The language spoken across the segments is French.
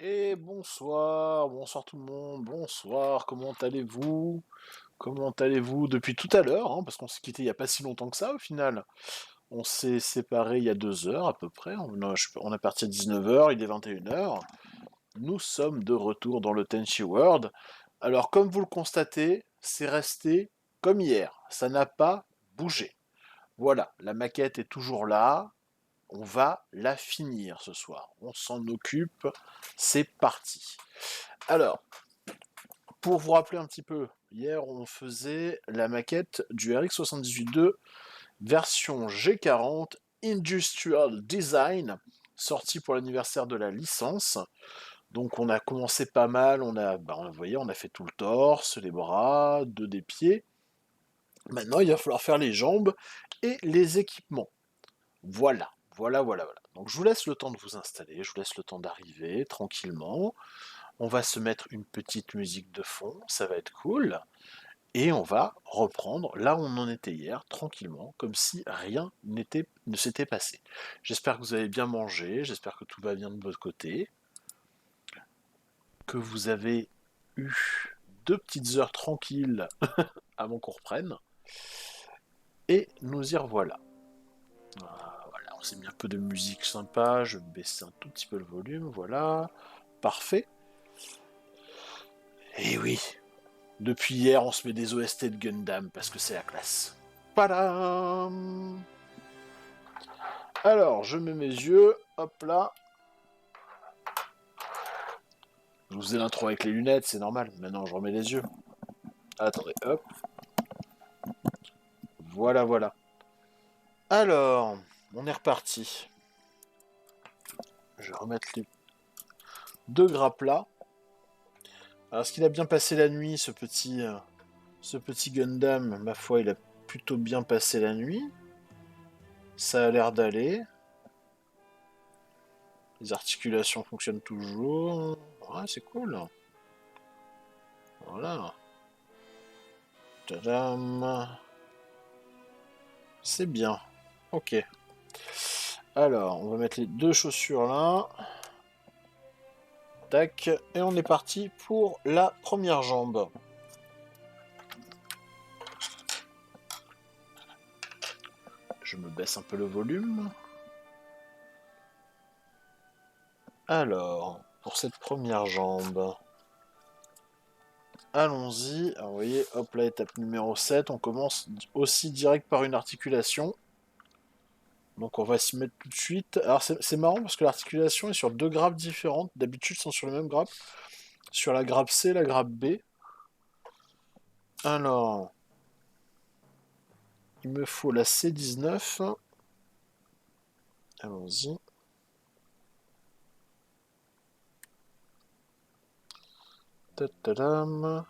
Et bonsoir, bonsoir tout le monde, bonsoir, comment allez-vous? Comment allez-vous depuis tout à l'heure, hein, parce qu'on s'est quitté il n'y a pas si longtemps que ça au final. On s'est séparés il y a 2 heures à peu près, on a parti à 19 heures, il est 21 heures. Nous sommes de retour dans le Tenchi World. Alors comme vous le constatez, c'est resté comme hier, ça n'a pas bougé. Voilà, la maquette est toujours là, on va la finir ce soir. On s'en occupe, c'est parti. Alors, pour vous rappeler un petit peu, hier on faisait la maquette du RX78-2 version G40 Industrial Design, sorti pour l'anniversaire de la licence. Donc on a commencé pas mal, vous voyez, on a fait tout le torse, les bras, deux des pieds. Maintenant il va falloir faire les jambes et les équipements. Voilà. Donc je vous laisse le temps de vous installer, je vous laisse le temps d'arriver tranquillement. On va se mettre une petite musique de fond, ça va être cool. Et on va reprendre là où on en était hier, tranquillement, comme si rien ne s'était passé. J'espère que vous avez bien mangé, j'espère que tout va bien de votre côté, que vous avez eu 2 petites heures tranquilles avant qu'on reprenne. Et nous y revoilà. Voilà, on s'est mis un peu de musique sympa, je baisse un tout petit peu le volume, voilà. Parfait. Et oui, depuis hier, on se met des OST de Gundam parce que c'est la classe. Padam. Alors, je mets mes yeux, hop là. Je vous ai l'intro avec les lunettes, c'est normal. Maintenant, je remets les yeux. Attendez, hop. Voilà. Alors, on est reparti. Je vais remettre les deux grappes là. Alors, est-ce qu'il a bien passé la nuit, ce petit Gundam? Ma foi, il a plutôt bien passé la nuit. Ça a l'air d'aller. Les articulations fonctionnent toujours. Ouais, c'est cool. Voilà. Tadam. C'est bien. Ok. Alors, on va mettre les deux chaussures là. Tac. Et on est parti pour la première jambe. Je me baisse un peu le volume. Alors, pour cette première jambe, allons-y. Alors, vous voyez, hop là, étape numéro 7. On commence aussi direct par une articulation. Donc on va s'y mettre tout de suite. Alors c'est marrant parce que l'articulation est sur deux grappes différentes. D'habitude, ils sont sur les mêmes grappes. Sur la grappe C, la grappe B. Alors, il me faut la C19. Allons-y. Tadam.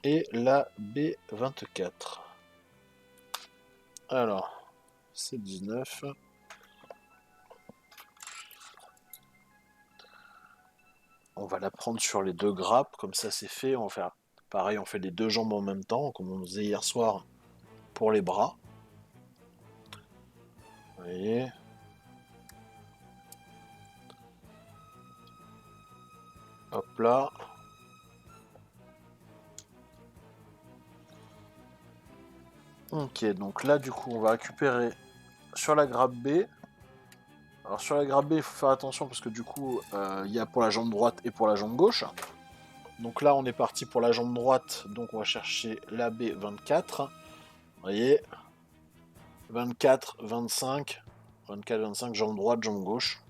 Et la B24. Alors, C19. On va la prendre sur les deux grappes, comme ça c'est fait. On va faire pareil, on fait les deux jambes en même temps, comme on faisait hier soir pour les bras. Vous voyez. Hop là. Ok, donc là du coup on va récupérer sur la grappe B. Alors sur la grappe B il faut faire attention parce que du coup il y a pour la jambe droite et pour la jambe gauche. Donc là on est parti pour la jambe droite, donc on va chercher la B24. Vous voyez, 24, 25, 24, 25, jambe droite, jambe gauche.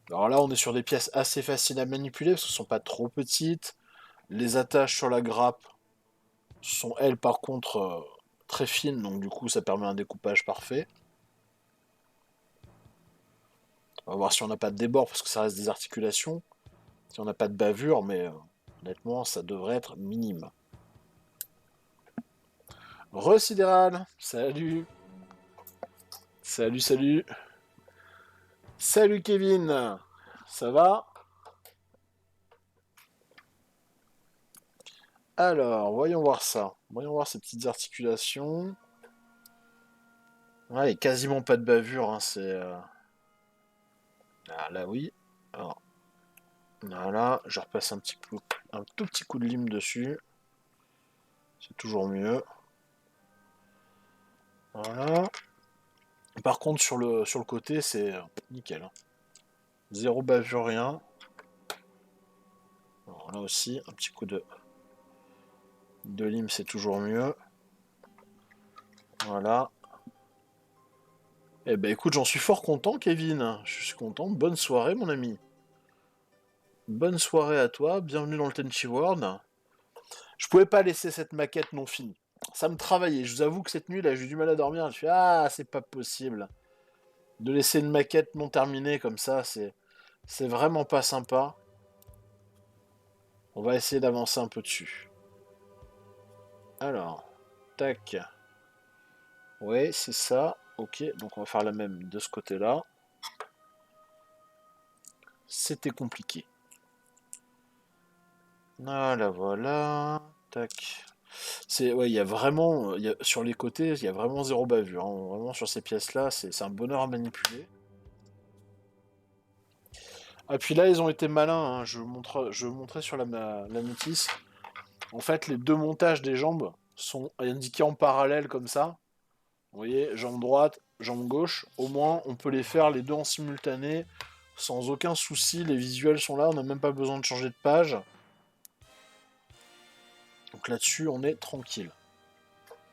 Alors là on est sur des pièces assez faciles à manipuler parce qu'elles ne sont pas trop petites. Les attaches sur la grappe sont elles par contre très fines, donc du coup ça permet un découpage parfait. On va voir si on n'a pas de débord parce que ça reste des articulations. Si on n'a pas de bavure, mais honnêtement ça devrait être minime. Residéral, salut. Salut. Salut Kevin, ça va? Alors, voyons voir ça. Voyons voir ces petites articulations. Ouais, et quasiment pas de bavure, hein, c'est... Ah, là, oui. Alors, voilà, je repasse un tout petit coup de lime dessus. C'est toujours mieux. Voilà. Par contre, sur le côté, c'est nickel, hein. Zéro bavure, rien. Alors, là aussi, un petit coup de lime, c'est toujours mieux. Voilà. Eh ben écoute, j'en suis fort content, Kevin. Je suis content. Bonne soirée, mon ami. Bonne soirée à toi. Bienvenue dans le Tenchi World. Je pouvais pas laisser cette maquette non finie. Ça me travaillait. Je vous avoue que cette nuit, là, j'ai eu du mal à dormir. Je fais ah, c'est pas possible de laisser une maquette non terminée comme ça. C'est vraiment pas sympa. On va essayer d'avancer un peu dessus. Alors, tac. Ouais, c'est ça. Ok, donc on va faire la même de ce côté-là. C'était compliqué. Voilà, voilà. Tac. C'est ouais, il y a vraiment, sur les côtés, il y a vraiment zéro bavure, hein. Vraiment sur ces pièces-là, c'est un bonheur à manipuler. Ah puis là, ils ont été malins, hein. Je montrais sur la notice. En fait, les deux montages des jambes sont indiqués en parallèle comme ça. Vous voyez, jambe droite, jambe gauche. Au moins, on peut les faire les deux en simultané sans aucun souci. Les visuels sont là, on n'a même pas besoin de changer de page. Donc là-dessus, on est tranquille.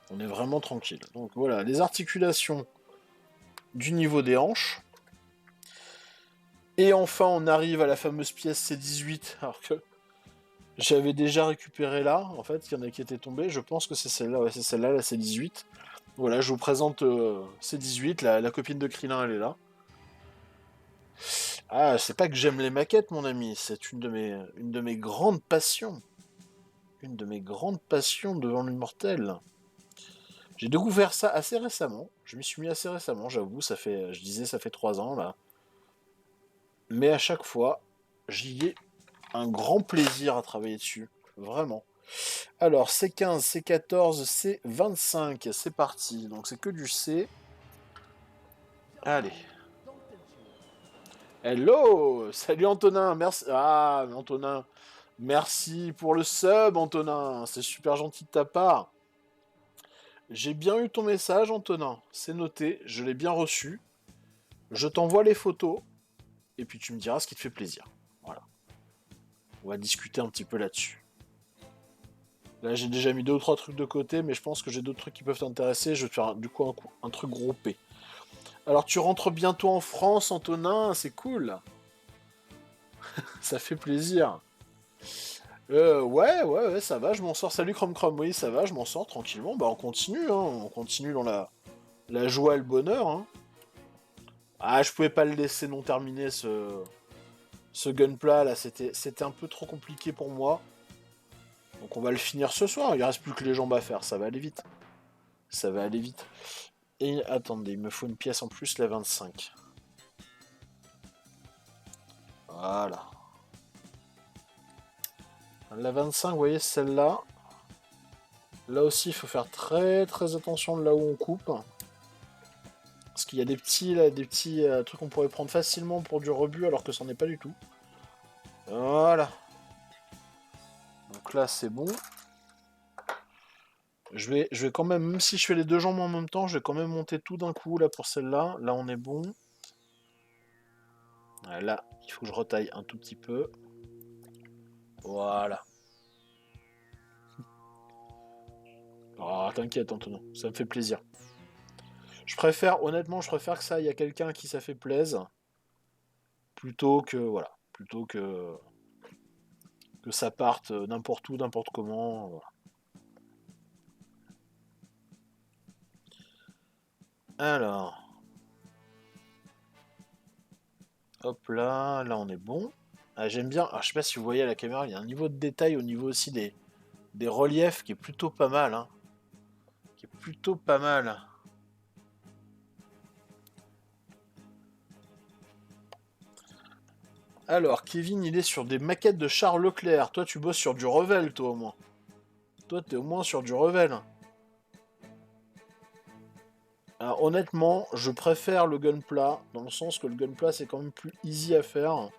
On est vraiment tranquille. Donc voilà, les articulations du niveau des hanches. Et enfin, on arrive à la fameuse pièce C18, alors que j'avais déjà récupéré là. En fait, il y en a qui étaient tombés. Je pense que c'est celle-là, ouais, c'est celle-là, la C18. Voilà, je vous présente C18, la copine de Krillin, elle est là. Ah, c'est pas que j'aime les maquettes, mon ami, c'est une de mes grandes passions. Une de mes grandes passions devant l'immortel. J'ai découvert ça assez récemment. Je m'y suis mis assez récemment, j'avoue. Je disais, ça fait 3 ans là. Mais à chaque fois, j'y ai un grand plaisir à travailler dessus. Vraiment. Alors, C15, C14, C25, c'est parti. Donc, c'est que du C. Allez. Hello! Salut Antonin, merci. Ah, Antonin, merci pour le sub, Antonin. C'est super gentil de ta part. J'ai bien eu ton message, Antonin. C'est noté, je l'ai bien reçu. Je t'envoie les photos et puis tu me diras ce qui te fait plaisir. Voilà. On va discuter un petit peu là-dessus. Là, j'ai déjà mis deux ou trois trucs de côté, mais je pense que j'ai d'autres trucs qui peuvent t'intéresser. Je vais te faire du coup un truc groupé. Alors, tu rentres bientôt en France, Antonin, c'est cool. Ça fait plaisir. Ouais, ça va, je m'en sors. Salut Chrome Chrome, oui, ça va, je m'en sors tranquillement. Bah, on continue, hein, on continue dans la joie et le bonheur, hein. Ah, je pouvais pas le laisser non terminé, ce gunpla, là, c'était un peu trop compliqué pour moi. Donc on va le finir ce soir, il reste plus que les jambes à faire, ça va aller vite. Ça va aller vite. Et attendez, il me faut une pièce en plus, la 25. Voilà. La 25, vous voyez, celle-là. Là aussi, il faut faire très très attention de là où on coupe. Parce qu'il y a des petits, là, des petits trucs qu'on pourrait prendre facilement pour du rebut, alors que c'en est pas du tout. Voilà. Donc là, c'est bon. Je vais quand même si je fais les deux jambes en même temps, je vais quand même monter tout d'un coup, là, pour celle-là. Là, on est bon. Là, il faut que je retaille un tout petit peu. Voilà. Oh, t'inquiète, Antonin, ça me fait plaisir. Honnêtement, je préfère que ça aille à quelqu'un à qui ça fait plaisir, plutôt que ça parte n'importe où, n'importe comment. Voilà. Alors, hop là, là on est bon. Ah, j'aime bien, alors, je sais pas si vous voyez à la caméra, il y a un niveau de détail au niveau aussi des reliefs qui est plutôt pas mal, hein. Qui est plutôt pas mal. Alors, Kevin, il est sur des maquettes de Charles Leclerc. Toi, tu bosses sur du Revel, toi, au moins. Toi, t'es au moins sur du Revel. Alors, honnêtement, je préfère le gunpla, dans le sens que le gunpla c'est quand même plus easy à faire.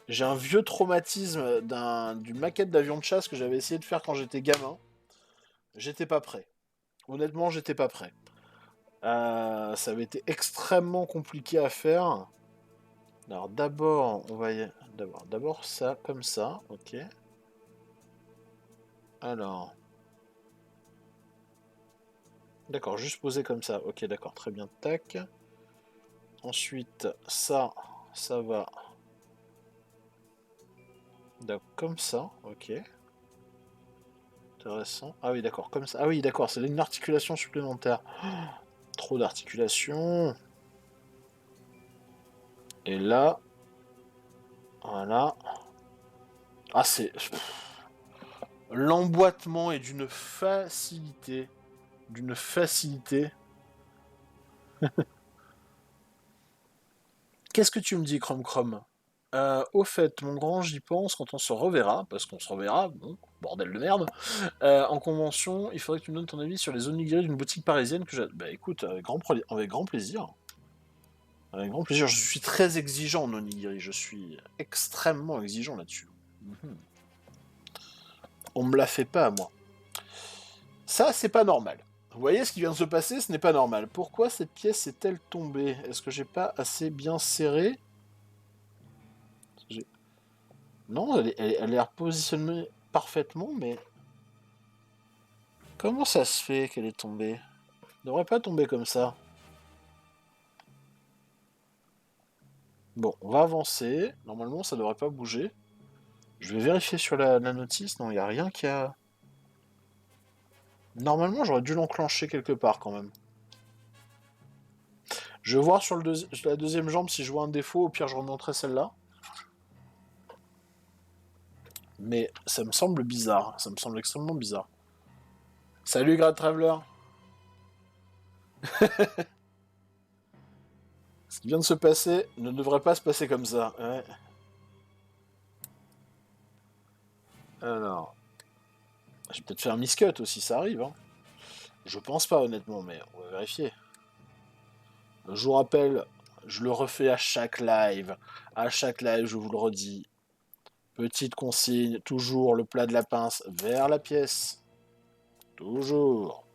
J'ai un vieux traumatisme d'une maquette d'avion de chasse que j'avais essayé de faire quand j'étais gamin. J'étais pas prêt. Honnêtement, j'étais pas prêt. Ça avait été extrêmement compliqué à faire. Alors d'abord, on va y... D'abord ça, comme ça, ok. Alors... D'accord, juste posé comme ça. Ok, d'accord, très bien, tac. Ensuite, ça va... Comme ça, ok. Intéressant. Ah oui, d'accord, comme ça. Ah oui, d'accord, c'est une articulation supplémentaire. Trop d'articulation. Et là, voilà. Ah, c'est... L'emboîtement est d'une facilité. D'une facilité. Qu'est-ce que tu me dis, Chrome Chrome? Au fait, mon grand, j'y pense quand on se reverra, parce qu'on se reverra, bon, bordel de merde. En convention, il faudrait que tu me donnes ton avis sur les onigiri d'une boutique parisienne que j'ai. Bah écoute, avec grand plaisir. Avec grand plaisir. Je suis très exigeant en onigiri, je suis extrêmement exigeant là-dessus. Mhm. On me la fait pas à moi. Ça, c'est pas normal. Vous voyez ce qui vient de se passer, ce n'est pas normal. Pourquoi cette pièce est-elle tombée? Est-ce que j'ai pas assez bien serré? J'ai- Non, elle est repositionnée parfaitement, mais comment ça se fait qu'elle est tombée? Elle devrait pas tomber comme ça. Bon, on va avancer. Normalement, ça devrait pas bouger. Je vais vérifier sur la notice. Non, il n'y a rien qui a... Normalement, j'aurais dû l'enclencher quelque part quand même. Je vais voir sur la deuxième jambe si je vois un défaut. Au pire, je remonterai celle-là. Mais ça me semble bizarre. Ça me semble extrêmement bizarre. Salut, Grad Traveler. Ce qui vient de se passer ne devrait pas se passer comme ça. Ouais. Alors, j'ai peut-être fait un miscut aussi, ça arrive. Hein. Je pense pas, honnêtement, mais on va vérifier. Je vous rappelle, je le refais à chaque live. À chaque live, je vous le redis. Petite consigne, toujours le plat de la pince vers la pièce. Toujours.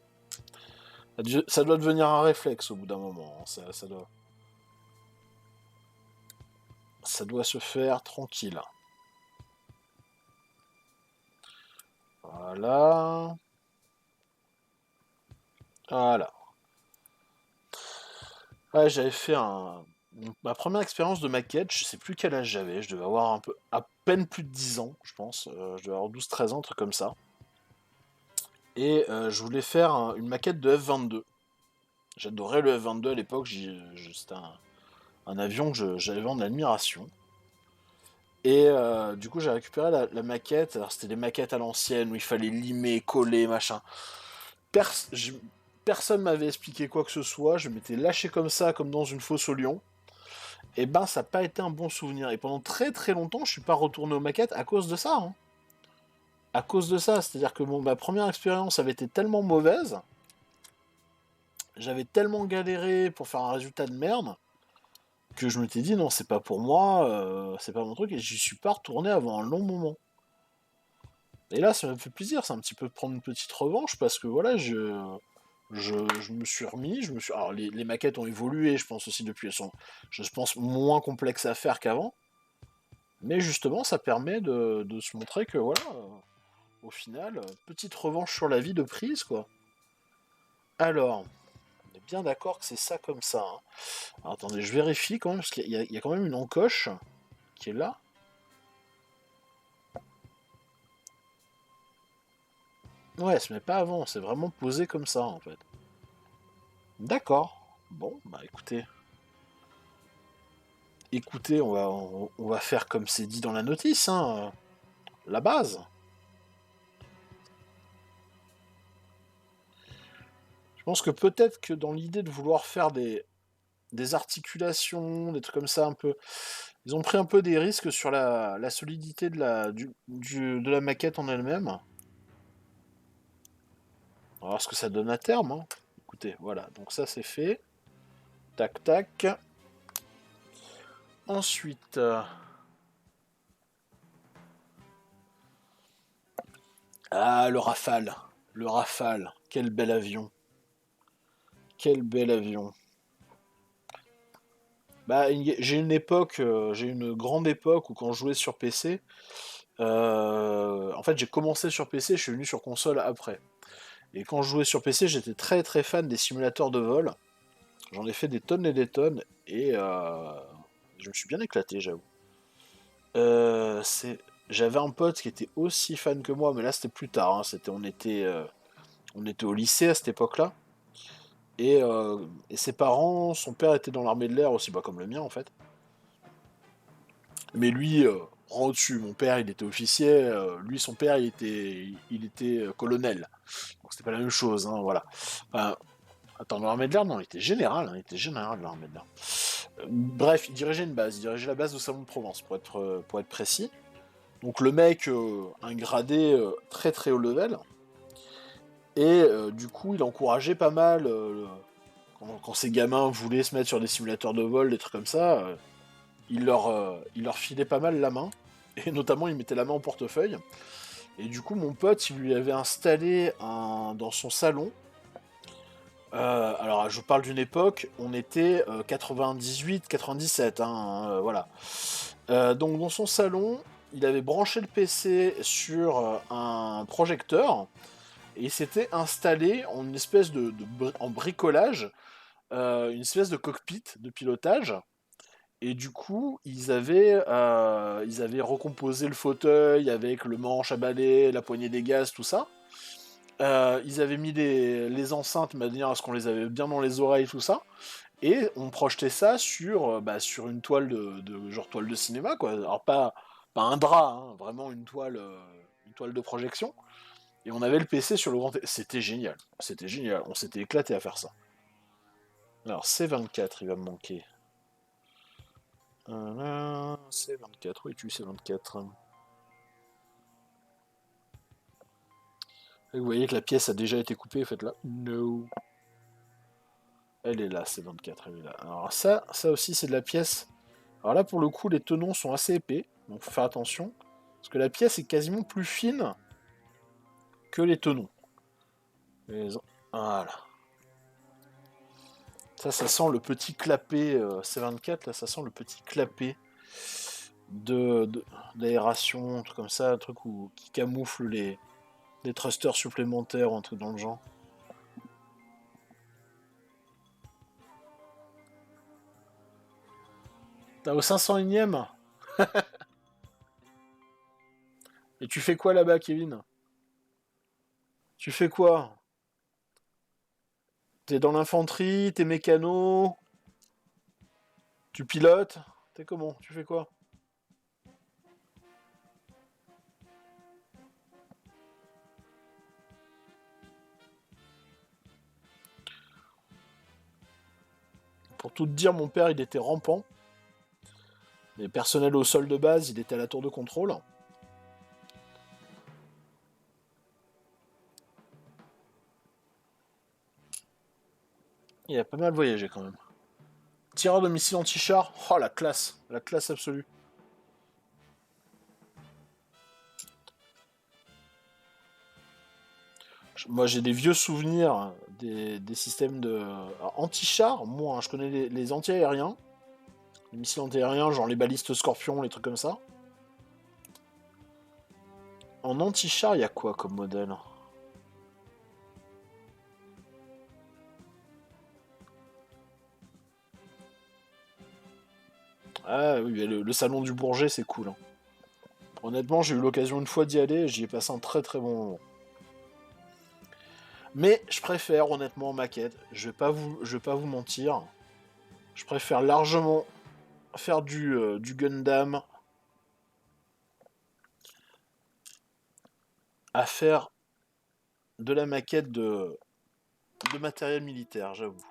Ça doit devenir un réflexe au bout d'un moment. Hein. Ça doit se faire tranquille. Voilà. Voilà. Ouais, j'avais fait ma première expérience de maquette, je sais plus quel âge j'avais, je devais avoir un peu, à peine plus de 10 ans, je pense. Je devais avoir 12-13 ans, un truc comme ça. Et je voulais faire une maquette de F-22. J'adorais le F-22 à l'époque, c'était un avion que j'avais en admiration. Et du coup, j'ai récupéré la maquette. Alors, c'était des maquettes à l'ancienne où il fallait limer, coller, machin. Pers je- Personne m'avait expliqué quoi que ce soit. Je m'étais lâché comme ça, comme dans une fosse au lion. Et ben, ça n'a pas été un bon souvenir. Et pendant très très longtemps, je suis pas retourné aux maquettes à cause de ça. Hein. À cause de ça. C'est-à-dire que ma première expérience avait été tellement mauvaise. J'avais tellement galéré pour faire un résultat de merde que je m'étais dit non, c'est pas pour moi, c'est pas mon truc. Et j'y suis pas retourné avant un long moment. Et là, ça me fait plaisir, c'est un petit peu de prendre une petite revanche parce que voilà, je me suis remis, Alors les maquettes ont évolué, je pense aussi depuis, elles sont, je pense, moins complexes à faire qu'avant, mais justement, ça permet de se montrer que voilà, au final, petite revanche sur la vie de prise, quoi. Alors, on est bien d'accord que c'est ça comme ça. Hein. Alors, attendez, je vérifie quand même, parce qu'il y a quand même une encoche qui est là. Ouais, elle se met pas avant, c'est vraiment posé comme ça, en fait. D'accord. Bon, bah écoutez. Écoutez, on va faire comme c'est dit dans la notice, hein, la base. Je pense que peut-être que dans l'idée de vouloir faire des articulations, des trucs comme ça un peu, ils ont pris un peu des risques sur la solidité de la maquette en elle-même. On va voir ce que ça donne à terme. Hein. côté. Voilà, donc ça c'est fait. Tac, tac. Ensuite... Ah, le Rafale. Le Rafale. Quel bel avion. Quel bel avion. Bah, j'ai une époque, j'ai une grande époque où quand je jouais sur PC, en fait j'ai commencé sur PC, je suis venu sur console après. Et quand je jouais sur PC, j'étais très très fan des simulateurs de vol. J'en ai fait des tonnes et des tonnes, et je me suis bien éclaté, j'avoue. J'avais un pote qui était aussi fan que moi, mais là c'était plus tard, hein. On était au lycée à cette époque-là. Et ses parents, son père était dans l'armée de l'air aussi, bah, comme le mien en fait. Mais lui, rang au-dessus, mon père il était officier, lui son père il était colonel. Donc c'était pas la même chose, hein, voilà. Enfin, attends, dans l'armée de l'air, non, il était général, hein, il était général de l'armée de l'air. Bref, il dirigeait une base, il dirigeait la base de Salon de Provence, pour être précis. Donc le mec, un gradé très très haut level, et du coup il encourageait pas mal, quand ces gamins voulaient se mettre sur des simulateurs de vol, des trucs comme ça, il leur filait pas mal la main, et notamment il mettait la main au portefeuille. Et du coup mon pote il lui avait installé dans son salon. Alors je vous parle d'une époque, on était 98-97, hein, voilà. Donc dans son salon, il avait branché le PC sur un projecteur, et il s'était installé en une espèce en bricolage, une espèce de cockpit de pilotage. Et du coup, ils avaient recomposé le fauteuil avec le manche à balai, la poignée des gaz, tout ça. Ils avaient mis les enceintes de manière à ce qu'on les avait bien dans les oreilles, tout ça. Et on projetait ça sur une toile genre toile de cinéma, quoi. Alors pas un drap, hein, vraiment une toile de projection. Et on avait le PC sur le grand. C'était génial. C'était génial. On s'était éclaté à faire ça. Alors C24, il va me manquer. C24, où es-tu C24? Et vous voyez que la pièce a déjà été coupée, faites-la. No. Elle est là, C24, elle est là. Alors ça aussi c'est de la pièce. Alors là pour le coup les tenons sont assez épais, donc faut faire attention. Parce que la pièce est quasiment plus fine que les tenons. Voilà. Ça sent le petit clapet C24, là ça sent le petit clapet d'aération, un truc comme ça, un truc qui camoufle les thrusters supplémentaires, un truc dans le genre. T'as au 501ème. Et tu fais quoi là-bas, Kevin? Tu fais quoi? T'es dans l'infanterie, t'es mécano, tu pilotes, t'es comment? Tu fais quoi? Pour tout te dire, mon père, il était rampant. Et personnel au sol de base, il était à la tour de contrôle. Il a pas mal voyagé quand même. Tireur de missile anti-char, oh la classe absolue. Moi j'ai des vieux souvenirs des systèmes de anti-char. Moi, hein, je connais les anti-aériens, les missiles anti-aériens, genre les balistes Scorpion, les trucs comme ça. En anti-char, il y a quoi comme modèle? Ah oui, le salon du Bourget, c'est cool, hein. Honnêtement, j'ai eu l'occasion une fois d'y aller, et j'y ai passé un très très bon moment. Mais je préfère honnêtement maquette. Je vais pas vous mentir. Je préfère largement faire du Gundam à faire de la maquette de matériel militaire, j'avoue.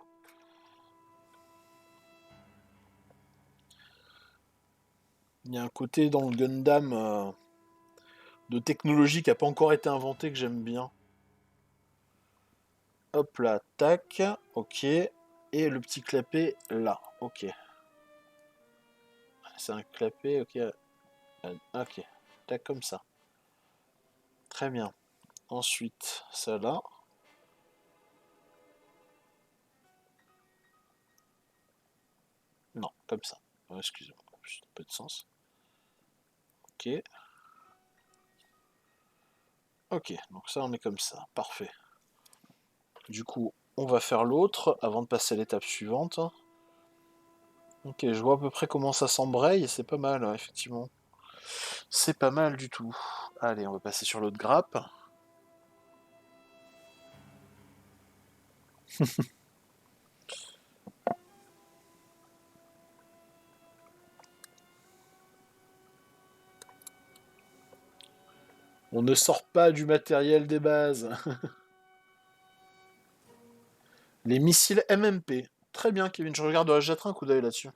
Il y a un côté dans le Gundam de technologie qui n'a pas encore été inventé que j'aime bien. Hop là, tac, ok. Et le petit clapet là, ok. C'est un clapet, ok. Ok, tac, comme ça. Très bien. Ensuite, ça là. Non, comme ça. Excusez-moi, juste un peu de sens. Ok. Ok, donc ça on est comme ça, parfait. Du coup, on va faire l'autre avant de passer à l'étape suivante. Ok, je vois à peu près comment ça s'embraye, et c'est pas mal, hein, effectivement. C'est pas mal du tout. Allez, on va passer sur l'autre grappe. On ne sort pas du matériel des bases. Les missiles MMP. Très bien, Kevin, je regarde, je jetterai un coup d'œil là-dessus.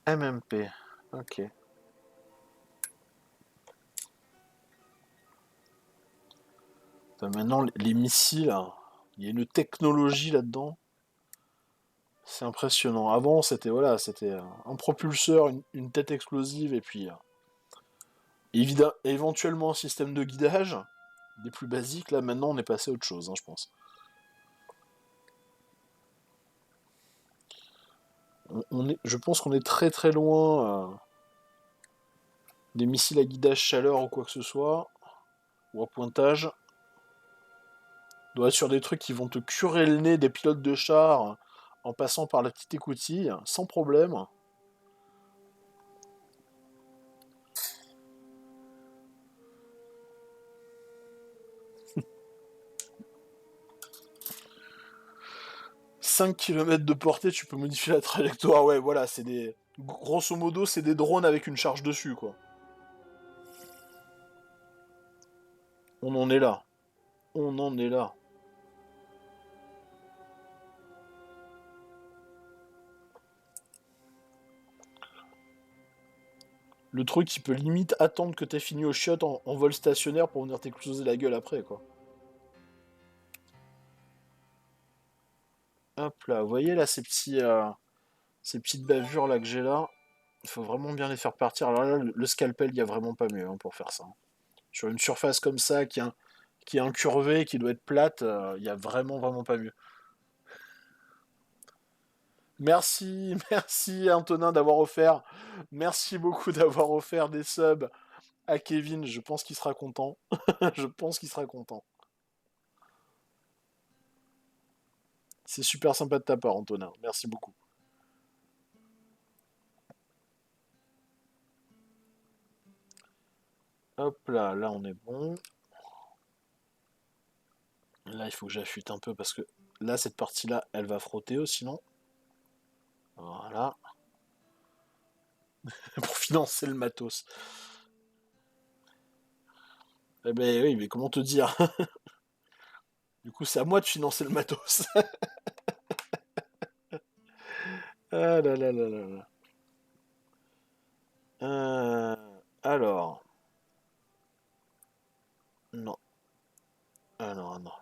MMP, ok. Putain, maintenant, les missiles, hein, il y a une technologie là-dedans. C'est impressionnant. Avant, c'était voilà, c'était un propulseur, une tête explosive et puis éventuellement un système de guidage des plus basiques. Là, maintenant, on est passé à autre chose, hein, je pense. Je pense qu'on est très très loin des missiles à guidage chaleur ou quoi que ce soit, ou à pointage. On doit être sur des trucs qui vont te curer le nez des pilotes de char en passant par la petite écoutille, sans problème. 5 km de portée, tu peux modifier la trajectoire. Ouais, voilà, c'est des. Grosso modo, c'est des drones avec une charge dessus, quoi. On en est là. On en est là. Le truc, il peut limite attendre que t'aies fini au shot en vol stationnaire pour venir t'exploser la gueule après, quoi. Hop là, vous voyez là ces petites bavures là que j'ai là. Il faut vraiment bien les faire partir. Alors là, le scalpel, il y a vraiment pas mieux hein, pour faire ça. Sur une surface comme ça, qui est incurvée, qui doit être plate, il y a vraiment, vraiment pas mieux. Merci, merci Antonin d'avoir offert. Merci beaucoup d'avoir offert des subs à Kevin. Je pense qu'il sera content. Je pense qu'il sera content. C'est super sympa de ta part, Antonin. Merci beaucoup. Hop là, là on est bon. Là, il faut que j'affûte un peu parce que là, cette partie-là, elle va frotter sinon. Voilà. Pour financer le matos. Eh ben oui, mais comment te dire? Du coup, c'est à moi de financer le matos. Ah là là là là là. Alors. Non. Alors, non.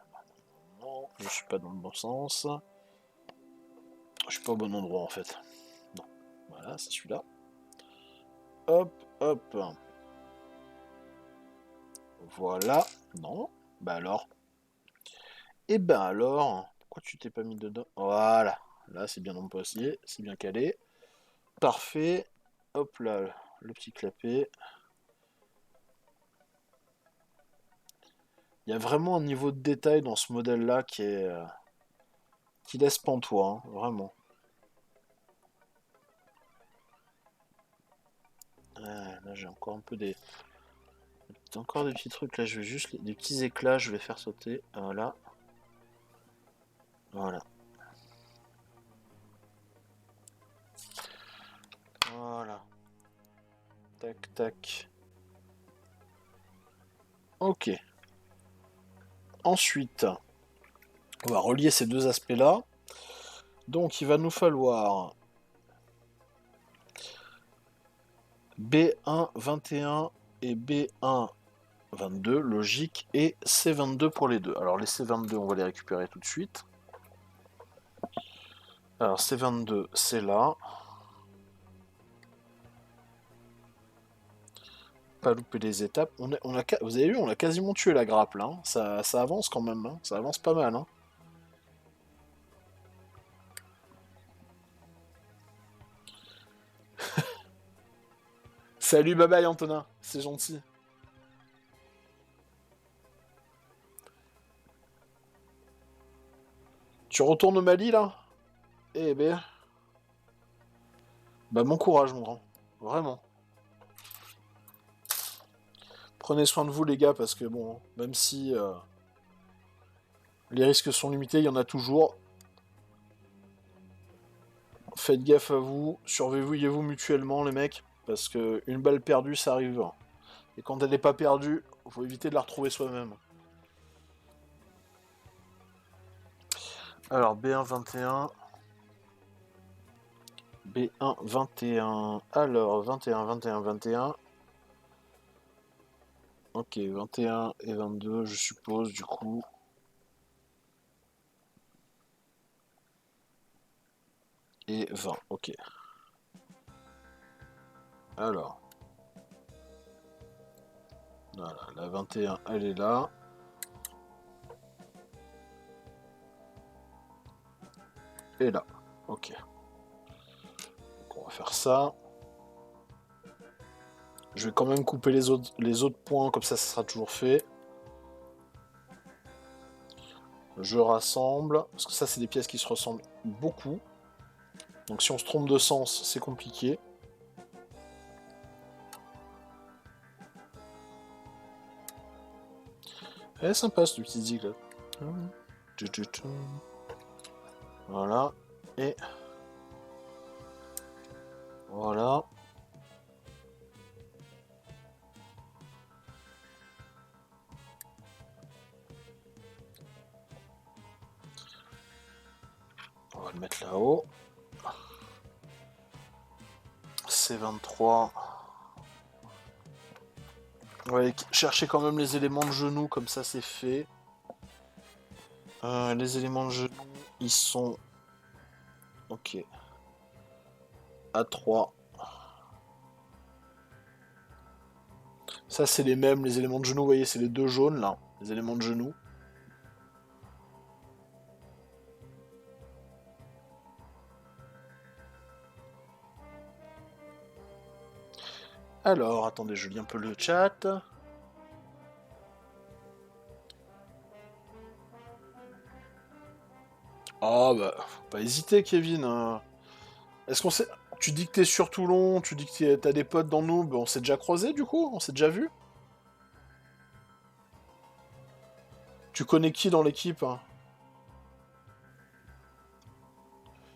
Non, je suis pas dans le bon sens. Je suis pas au bon endroit en fait. Non. Voilà, c'est celui-là. Hop, hop. Voilà. Non. Bah alors. Et ben alors. Pourquoi tu t'es pas mis dedans? Voilà. Là, c'est bien embossé. C'est bien calé. Parfait. Hop là. Le petit clapet. Il y a vraiment un niveau de détail dans ce modèle-là qui laisse pantois, hein, vraiment. Là, j'ai encore un peu des. Encore des petits trucs. Là, je vais juste. Des petits éclats, je vais faire sauter. Voilà. Voilà. Voilà. Tac, tac. Ok. Ensuite, on va relier ces deux aspects-là. Donc, il va nous falloir B1 21 et B1 22, logique, et C22 pour les deux. Alors les C22, on va les récupérer tout de suite. Alors C22, c'est là. Pas louper les étapes. Vous avez vu, on a quasiment tué la grappe là, hein. Ça avance quand même, hein. Ça avance pas mal. Hein. Salut, bye bye Antonin, c'est gentil. Tu retournes au Mali là? Eh ben, bah bon courage mon grand, vraiment. Prenez soin de vous les gars parce que bon, même si les risques sont limités, il y en a toujours. Faites gaffe à vous, surveillez-vous mutuellement les mecs, parce que une balle perdue ça arrive. Et quand elle n'est pas perdue, faut éviter de la retrouver soi-même. Alors B1 21. B1 21. Alors 21, 21, 21. Ok, 21 et 22 je suppose du coup. Et 20, ok. Alors. Voilà, la 21 elle est là. Et là. Ok. Donc on va faire ça. Je vais quand même couper les autres points, comme ça sera toujours fait. Je rassemble, parce que ça c'est des pièces qui se ressemblent beaucoup. Donc si on se trompe de sens, c'est compliqué. Elle est sympa ce petit zig là. Voilà. Et voilà. On va le mettre là-haut. C23. Ouais, chercher quand même les éléments de genoux, comme ça c'est fait. Les éléments de genoux, ils sont... Ok. A3. Ça c'est les mêmes, les éléments de genoux, vous voyez, c'est les deux jaunes là. Les éléments de genoux. Alors, attendez, je lis un peu le chat. Oh bah, faut pas hésiter Kevin. Est-ce qu'on sait... Tu dis que t'es sur Toulon, tu dis que t'as des potes dans nous, on s'est déjà croisés du coup? On s'est déjà vu? Tu connais qui dans l'équipe, hein?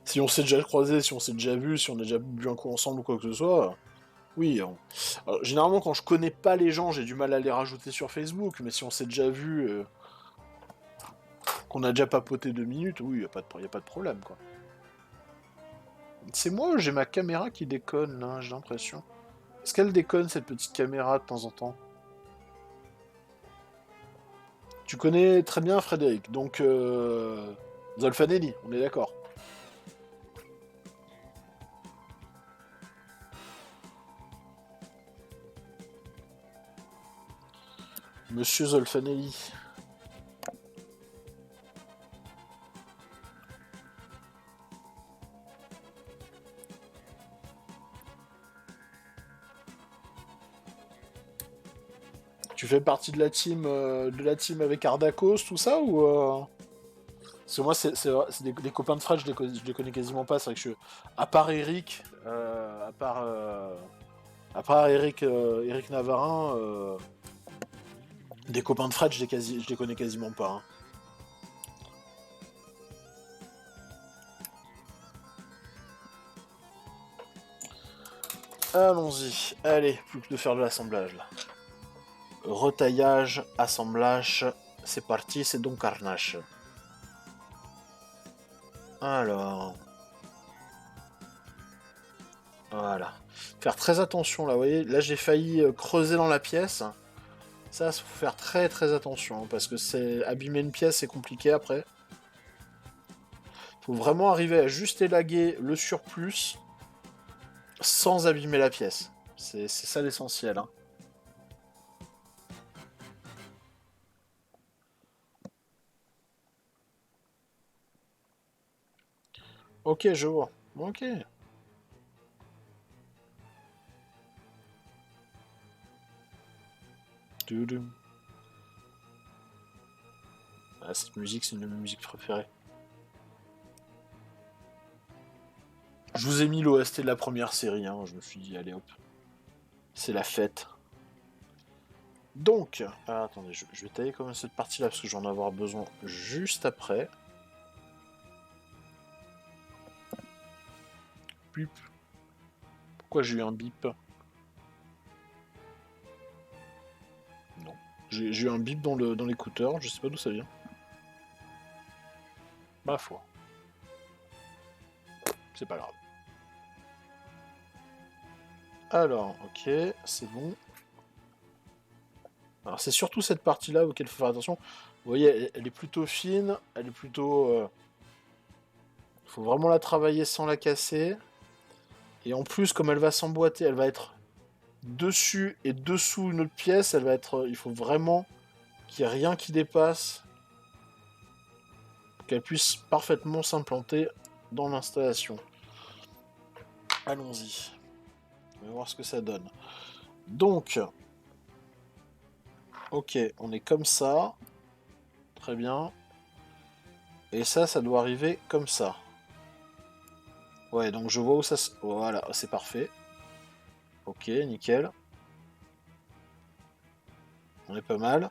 Si on s'est déjà croisés, si on s'est déjà vu, si on a déjà bu un coup ensemble ou quoi que ce soit, oui. Alors, généralement, quand je connais pas les gens, j'ai du mal à les rajouter sur Facebook, mais si on s'est déjà vu, qu'on a déjà papoté 2 minutes, oui, y a pas de problème, quoi. C'est moi ou j'ai ma caméra qui déconne, là, j'ai l'impression. Est-ce qu'elle déconne, cette petite caméra, de temps en temps? Tu connais très bien Frédéric, donc Zolfanelli, on est d'accord. Monsieur Zolfanelli. Tu fais partie de la team avec Ardakos, tout ça, ou Parce que moi, c'est des copains de Fred, je les connais quasiment pas. C'est vrai que à part Eric, à part Eric Navarin, des copains de Fred, je les connais quasiment pas. Hein. Allons-y. Allez, plus que de faire de l'assemblage là. Retaillage, assemblage, c'est parti, c'est donc carnage. Alors, voilà. Faire très attention là, vous voyez, là j'ai failli creuser dans la pièce. Ça, faut faire très très attention, parce que c'est abîmer une pièce, c'est compliqué après. Faut vraiment arriver à juste élaguer le surplus sans abîmer la pièce. C'est ça l'essentiel, hein. Ok, je vois. Ok. Tudum. Ah, cette musique, c'est une de mes musiques préférées. Je vous ai mis l'OST de la première série, hein. Je me suis dit, allez hop, c'est la fête. Donc, attendez, je vais tailler quand même cette partie-là parce que j'en ai avoir besoin juste après. Bip. Pourquoi j'ai eu un bip? Non. J'ai eu un bip dans l'écouteur, je sais pas d'où ça vient. Ma foi, c'est pas grave. Alors, ok, c'est bon. Alors, c'est surtout cette partie-là auquel il faut faire attention. Vous voyez, elle est plutôt fine, elle est plutôt. Il faut vraiment la travailler sans la casser. Et en plus, comme elle va s'emboîter, elle va être dessus et dessous une autre pièce. Elle va être. Il faut vraiment qu'il n'y ait rien qui dépasse pour qu'elle puisse parfaitement s'implanter dans l'installation. Allons-y. On va voir ce que ça donne. Donc, ok, on est comme ça. Très bien. Et ça doit arriver comme ça. Ouais, donc je vois où ça se... Voilà, c'est parfait. Ok, nickel. On est pas mal.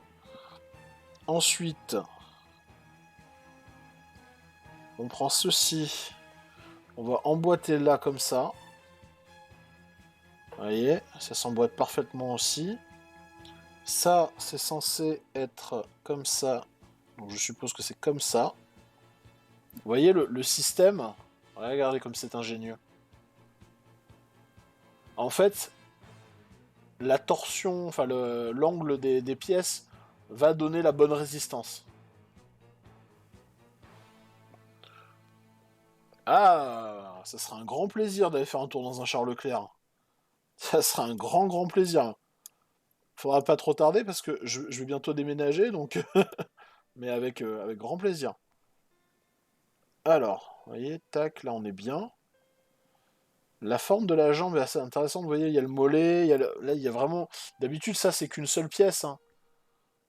Ensuite, on prend ceci. On va emboîter là comme ça. Vous voyez, ça s'emboîte parfaitement aussi. Ça, c'est censé être comme ça. Donc je suppose que c'est comme ça. Vous voyez le système? Ouais, regardez comme c'est ingénieux. En fait, la torsion, enfin l'angle des pièces va donner la bonne résistance. Ah, ça sera un grand plaisir d'aller faire un tour dans un Charles Leclerc. Ça sera un grand plaisir. Faudra pas trop tarder parce que je vais bientôt déménager, donc mais avec grand plaisir. Alors, vous voyez, tac, là on est bien. La forme de la jambe est assez intéressante. Vous voyez, il y a le mollet, là il y a vraiment. D'habitude, ça c'est qu'une seule pièce, hein.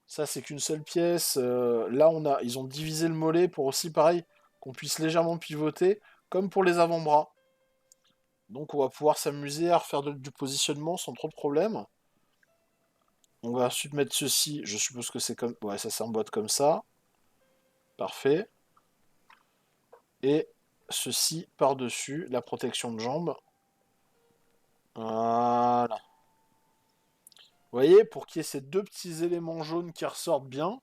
Ça c'est qu'une seule pièce. Là ils ont divisé le mollet pour aussi pareil qu'on puisse légèrement pivoter, comme pour les avant-bras. Donc on va pouvoir s'amuser à refaire du positionnement sans trop de problèmes. On va ensuite mettre ceci, je suppose que c'est comme... Ouais, ça s'emboîte comme ça. Parfait. Et ceci par-dessus, la protection de jambe. Voilà. Vous voyez, pour qu'il y ait ces deux petits éléments jaunes qui ressortent bien,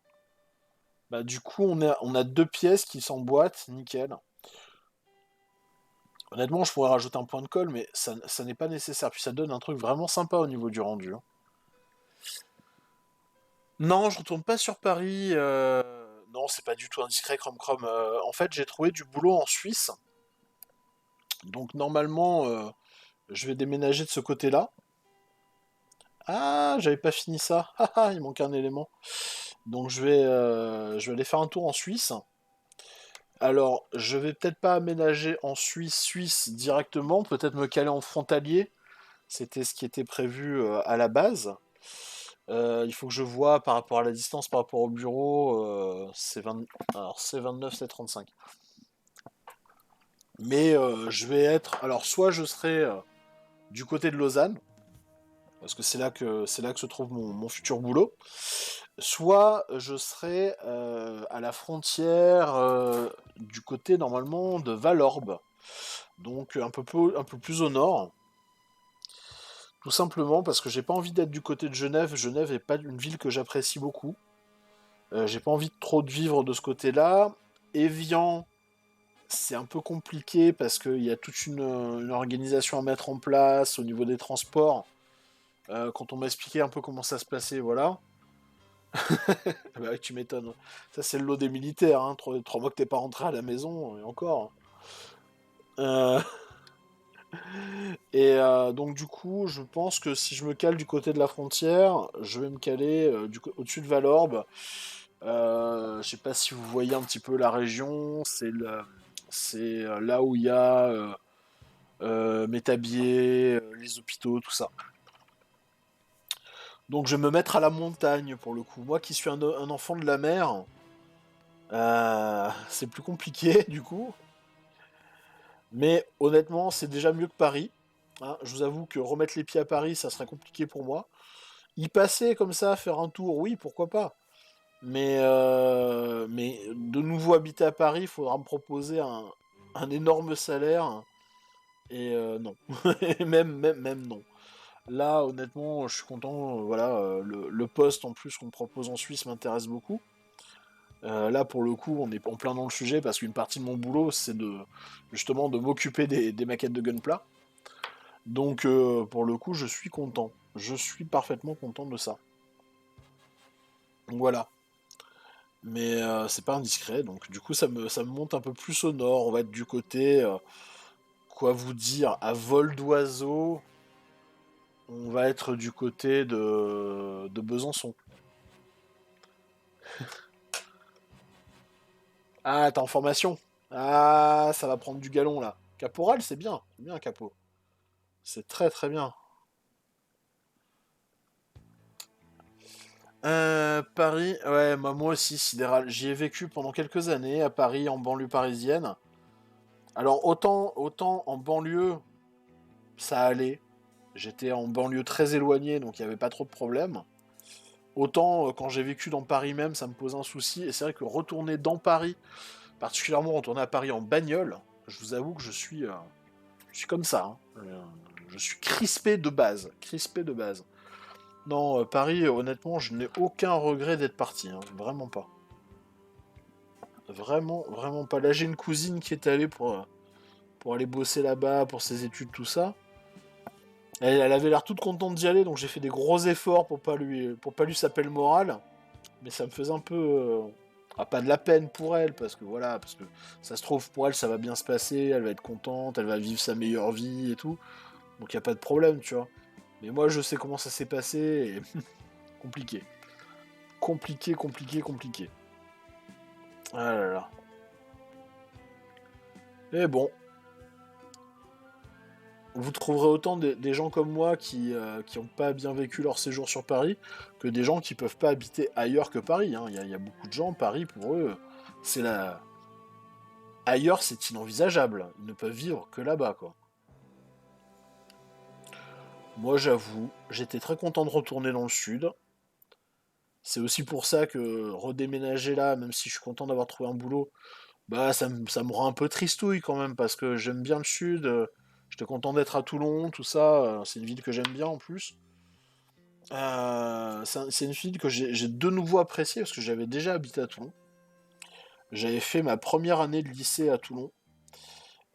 bah du coup on a deux pièces qui s'emboîtent, nickel. Honnêtement, je pourrais rajouter un point de colle, mais ça n'est pas nécessaire. Puis ça donne un truc vraiment sympa au niveau du rendu, hein. Non, je retourne pas sur Paris. Non, c'est pas du tout indiscret, Chrome Chrome. En fait, j'ai trouvé du boulot en Suisse. Donc normalement, je vais déménager de ce côté-là. Ah, j'avais pas fini ça. Ah, ah, il manque un élément. Donc je vais aller faire un tour en Suisse. Alors, je vais peut-être pas aménager en Suisse directement, peut-être me caler en frontalier. C'était ce qui était prévu à la base. Il faut que je vois par rapport à la distance, par rapport au bureau, c'est 20... Alors c'est 29, c'est 35. Mais je vais être... Alors soit je serai du côté de Lausanne, parce que c'est là que se trouve mon futur boulot, soit je serai à la frontière du côté normalement de Valorbe, donc un peu plus au nord. Tout simplement parce que j'ai pas envie d'être du côté de Genève. Genève est pas une ville que j'apprécie beaucoup. J'ai pas envie de trop de vivre de ce côté-là. Evian, c'est un peu compliqué parce qu'il y a toute une organisation à mettre en place au niveau des transports. Quand on m'a expliqué un peu comment ça se passait, voilà. Ah bah, tu m'étonnes. Ça, c'est le lot des militaires, hein. 3 mois que t'es pas rentré à la maison, et encore. Euh, donc, du coup, je pense que si je me cale du côté de la frontière, je vais me caler au-dessus de Valorbe. Je sais pas si vous voyez un petit peu la région. C'est là où il y a Métabier, les hôpitaux, tout ça. Donc, je vais me mettre à la montagne pour le coup. Moi qui suis un enfant de la mer, c'est plus compliqué du coup. Mais honnêtement, c'est déjà mieux que Paris. Hein. Je vous avoue que remettre les pieds à Paris, ça serait compliqué pour moi. Y passer comme ça, faire un tour, oui, pourquoi pas. Mais de nouveau habiter à Paris, il faudra me proposer un énorme salaire. Et non. Même non. Là, honnêtement, je suis content. Voilà, le poste en plus qu'on me propose en Suisse m'intéresse beaucoup. Là, pour le coup, on est en plein dans le sujet parce qu'une partie de mon boulot, c'est justement de m'occuper des maquettes de Gunpla. Donc, pour le coup, je suis content. Je suis parfaitement content de ça. Donc voilà. Mais c'est pas indiscret, donc du coup, ça me monte un peu plus au nord. On va être du côté, quoi vous dire, à vol d'oiseau. On va être du côté de Besançon. Ah, t'es en formation? Ah, ça va prendre du galon là. Caporal, c'est bien, Capo. C'est très très bien. Paris, ouais, moi aussi, sidéral. J'y ai vécu pendant quelques années à Paris, en banlieue parisienne. Alors autant en banlieue, ça allait. J'étais en banlieue très éloignée, donc il n'y avait pas trop de problèmes. Autant quand j'ai vécu dans Paris même, ça me pose un souci. Et c'est vrai que retourner dans Paris, particulièrement retourner à Paris en bagnole, je vous avoue que je suis comme ça. Hein. Je suis crispé de base. Crispé de base. Non, Paris, honnêtement, je n'ai aucun regret d'être parti. Hein. Vraiment pas. Vraiment, vraiment pas. Là, j'ai une cousine qui est allée pour aller bosser là-bas, pour ses études, tout ça. Elle avait l'air toute contente d'y aller, donc j'ai fait des gros efforts pour pas lui saper le moral. Mais ça me faisait un peu. Pas de la peine pour elle, parce que voilà, parce que ça se trouve pour elle, ça va bien se passer, elle va être contente, elle va vivre sa meilleure vie et tout. Donc il n'y a pas de problème, tu vois. Mais moi, je sais comment ça s'est passé et compliqué. Compliqué, compliqué, compliqué. Ah là là. Mais bon, vous trouverez autant des gens comme moi qui ont pas bien vécu leur séjour sur Paris que des gens qui peuvent pas habiter ailleurs que Paris. Hein. Il y a beaucoup de gens, Paris, pour eux, c'est la... Ailleurs, c'est inenvisageable. Ils ne peuvent vivre que là-bas, quoi. Moi, j'avoue, j'étais très content de retourner dans le sud. C'est aussi pour ça que redéménager là, même si je suis content d'avoir trouvé un boulot, bah ça me rend un peu tristouille quand même, parce que j'aime bien le sud. J'étais content d'être à Toulon, tout ça. C'est une ville que j'aime bien en plus. C'est une ville que j'ai de nouveau appréciée parce que j'avais déjà habité à Toulon. J'avais fait ma première année de lycée à Toulon.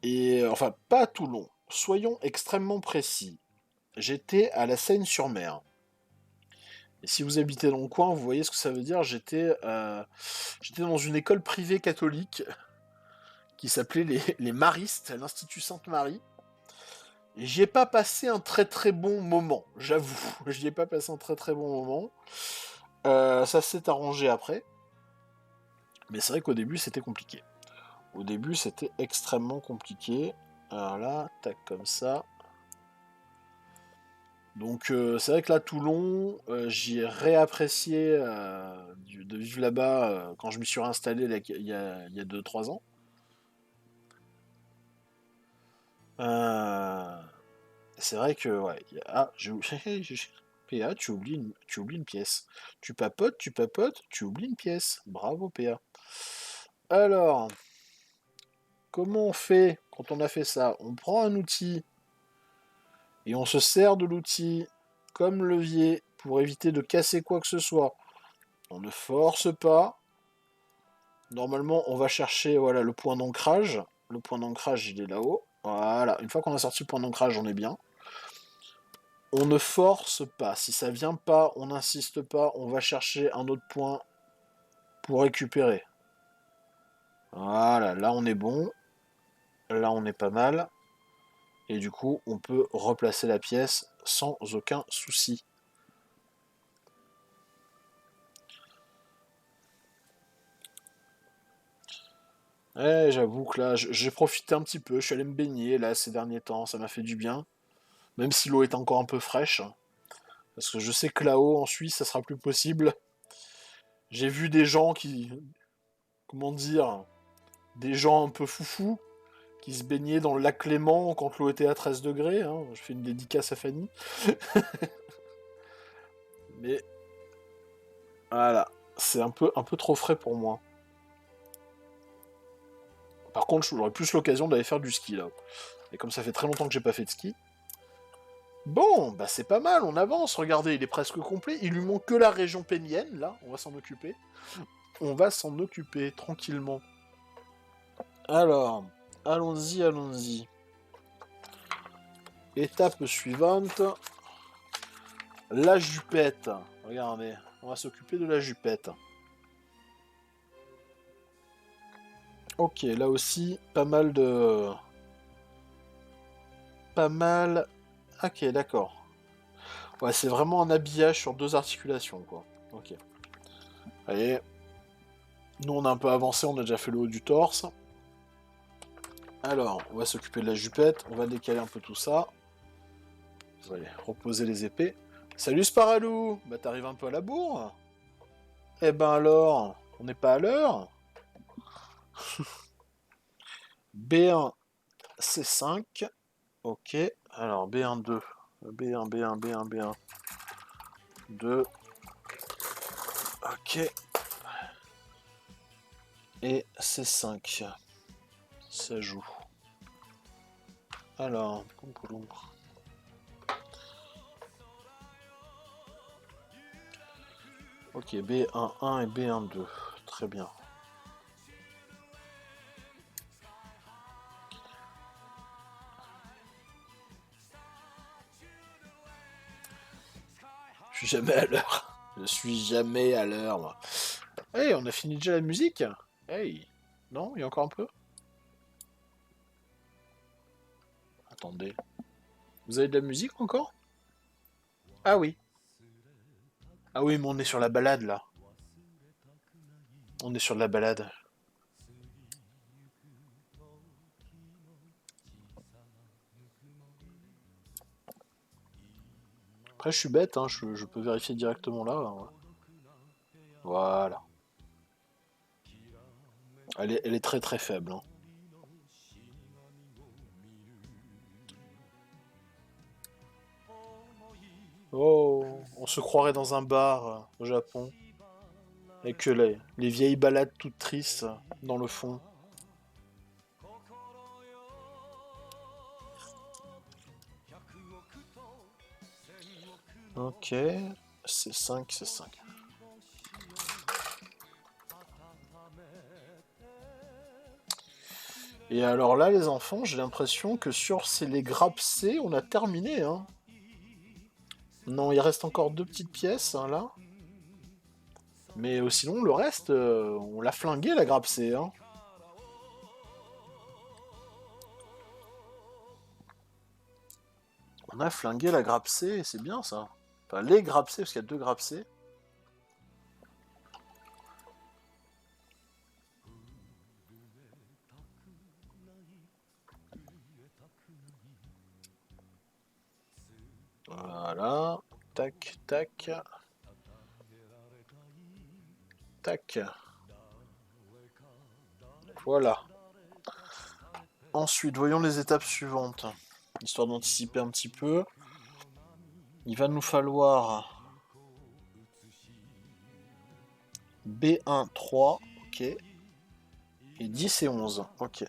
Et enfin, pas à Toulon. Soyons extrêmement précis. J'étais à la Seine-sur-Mer. Et si vous habitez dans le coin, vous voyez ce que ça veut dire. J'étais dans une école privée catholique qui s'appelait les Maristes, l'Institut Sainte-Marie. Et j'y ai pas passé un très très bon moment, j'avoue. J'y ai pas passé un très très bon moment. Ça s'est arrangé après. Mais c'est vrai qu'au début, c'était compliqué. Au début, c'était extrêmement compliqué. Alors là, tac, comme ça. Donc, c'est vrai que là, Toulon, j'y ai réapprécié de vivre là-bas quand je m'y suis réinstallé là, il y a 2-3 ans. Euh, c'est vrai que, ouais. Ah, PA, tu oublies une pièce. Tu papotes, tu oublies une pièce. Bravo, PA. Alors, comment on fait quand on a fait ça? On prend un outil et on se sert de l'outil comme levier pour éviter de casser quoi que ce soit. On ne force pas. Normalement, on va chercher voilà, le point d'ancrage. Le point d'ancrage, il est là-haut. Voilà. Une fois qu'on a sorti le point d'ancrage, on est bien. On ne force pas. Si ça vient pas, on n'insiste pas. On va chercher un autre point pour récupérer. Voilà, là on est bon. Là on est pas mal. Et du coup, on peut replacer la pièce sans aucun souci. J'avoue que là, j'ai profité un petit peu. Je suis allé me baigner là ces derniers temps. Ça m'a fait du bien. Même si l'eau est encore un peu fraîche. Parce que je sais que là-haut, en Suisse, ça sera plus possible. J'ai vu des gens qui... Comment dire? Des gens un peu foufous qui se baignaient dans le lac Clément quand l'eau était à 13 degrés. Hein. Je fais une dédicace à Fanny. Mais voilà, c'est un peu trop frais pour moi. Par contre, j'aurais plus l'occasion d'aller faire du ski là. Et comme ça fait très longtemps que j'ai pas fait de ski. Bon, bah c'est pas mal, on avance. Regardez, il est presque complet. Il lui manque que la région pénienne là. On va s'en occuper. On va s'en occuper tranquillement. Alors, allons-y, allons-y. Étape suivante. La jupette. Regardez, on va s'occuper de la jupette. Ok, là aussi, pas mal de... Pas mal... Ok, d'accord. Ouais, c'est vraiment un habillage sur deux articulations, quoi. Ok. Allez. Nous, on a un peu avancé, on a déjà fait le haut du torse. Alors, on va s'occuper de la jupette, on va décaler un peu tout ça. Vous allez reposer les épées. Salut Sparalou. Bah t'arrives un peu à la bourre. Eh ben alors, on n'est pas à l'heure. B1, C5. Ok. Alors B1, 2. B1, B1, B1, B1. 2. Ok. Et C5. Ça joue. Alors, ok, B1, 1 et B1, 2. Très bien. Je suis jamais à l'heure. Je suis jamais à l'heure, moi. Hey, on a fini déjà la musique? Hey. Non, il y a encore un peu? Attendez. Vous avez de la musique encore? Ah oui. Ah oui, mais on est sur la balade, là. On est sur de la balade. Après, je suis bête, hein, je peux vérifier directement là. Ouais. Voilà. Elle est très très faible. Hein. Oh, on se croirait dans un bar au Japon. Avec les vieilles balades toutes tristes dans le fond. Ok. C5, C5. Et alors là, les enfants, j'ai l'impression que sur les grappes C, on a terminé. Hein. Non, il reste encore deux petites pièces, hein, là. Mais sinon, le reste, on l'a flingué, la grappe C. Hein. On a flingué la grappe C, c'est bien ça. Enfin, les grappes C, parce qu'il y a deux grappes C. Voilà. Tac, tac. Tac. Voilà. Ensuite, voyons les étapes suivantes. Histoire d'anticiper un petit peu. Il va nous falloir B1, 3, ok. Et 10 et 11, ok.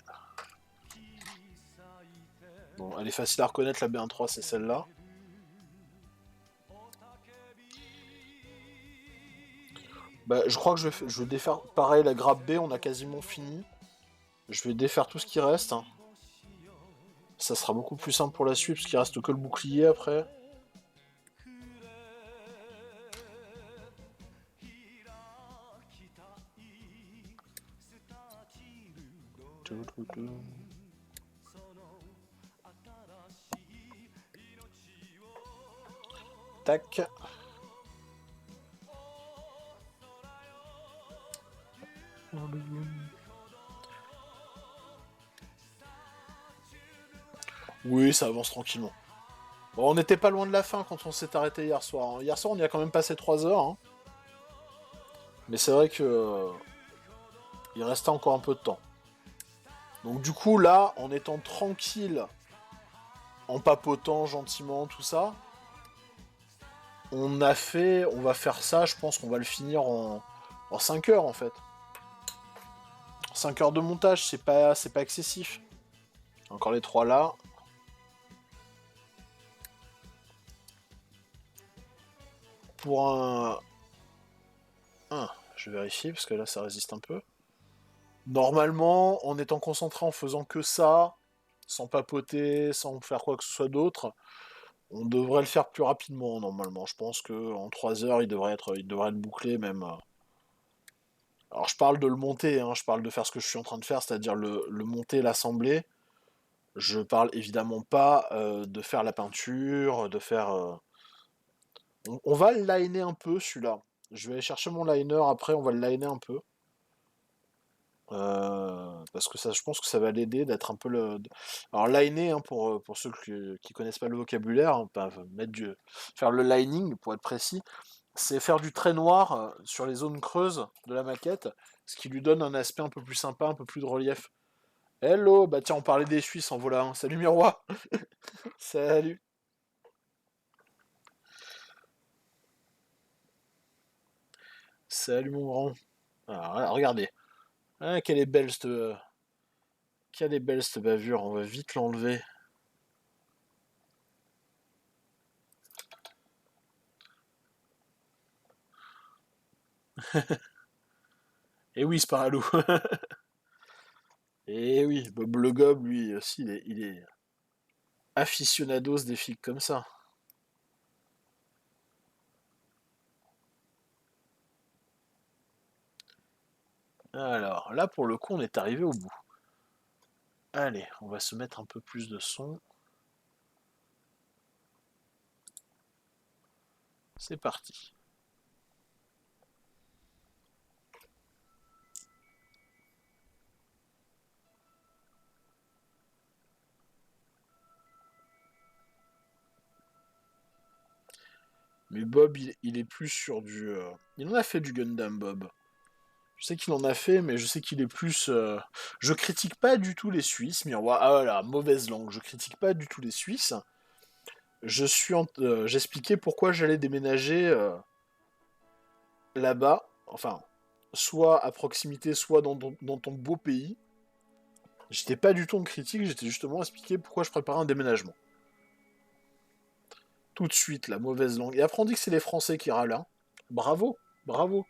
Bon, elle est facile à reconnaître, la B1, 3, c'est celle-là. Bah, je crois que je vais défaire pareil la grappe B, on a quasiment fini. Je vais défaire tout ce qui reste. Ça sera beaucoup plus simple pour la suite, parce qu'il reste que le bouclier après. Tac. Oui, ça avance tranquillement. Bon, on n'était pas loin de la fin quand on s'est arrêté hier soir, hein. Hier soir, on y a quand même passé 3 heures, hein. Mais c'est vrai que il restait encore un peu de temps. Donc du coup, là, en étant tranquille, en papotant gentiment, tout ça, on va faire ça, je pense qu'on va le finir en 5 heures en fait. 5 heures de montage, c'est pas excessif. Encore les 3 là. Pour un, je vais vérifier parce que là ça résiste un peu. Normalement, en étant concentré en faisant que ça, sans papoter, sans faire quoi que ce soit d'autre, on devrait le faire plus rapidement normalement. Je pense que en 3 heures, il devrait être bouclé même. Alors je parle de le monter, hein, je parle de faire ce que je suis en train de faire, c'est-à-dire le monter, l'assembler. Je parle évidemment pas de faire la peinture, de faire. On va le liner un peu celui-là. Je vais aller chercher mon liner après, on va le liner un peu. Parce que ça, je pense que ça va l'aider d'être un peu le. Alors liner, hein, pour ceux qui connaissent pas le vocabulaire, hein, faire le lining pour être précis, c'est faire du trait noir sur les zones creuses de la maquette, ce qui lui donne un aspect un peu plus sympa, un peu plus de relief. Hello, bah tiens, on parlait des Suisses en voilà un. Salut Miroir. Salut. Salut mon grand. Alors, regardez. Ah, quelle est belle cette bavure. On va vite l'enlever. Et oui, Sparalou. Et oui, Bob le Gob, lui aussi, il est aficionados des filles comme ça. Alors, là, pour le coup, on est arrivé au bout. Allez, on va se mettre un peu plus de son. C'est parti. Mais Bob, il est plus sur du. Il en a fait du Gundam, Bob. Je sais qu'il en a fait, mais je sais qu'il est plus. Je critique pas du tout les Suisses, miroir. Ah voilà, mauvaise langue. Je critique pas du tout les Suisses. J'expliquais pourquoi j'allais déménager là-bas. Enfin, soit à proximité, soit dans ton beau pays. J'étais pas du tout en critique, j'étais justement expliqué pourquoi je préparais un déménagement. Tout de suite, la mauvaise langue. Et après, on dit que c'est les Français qui râlent, hein. Bravo, bravo.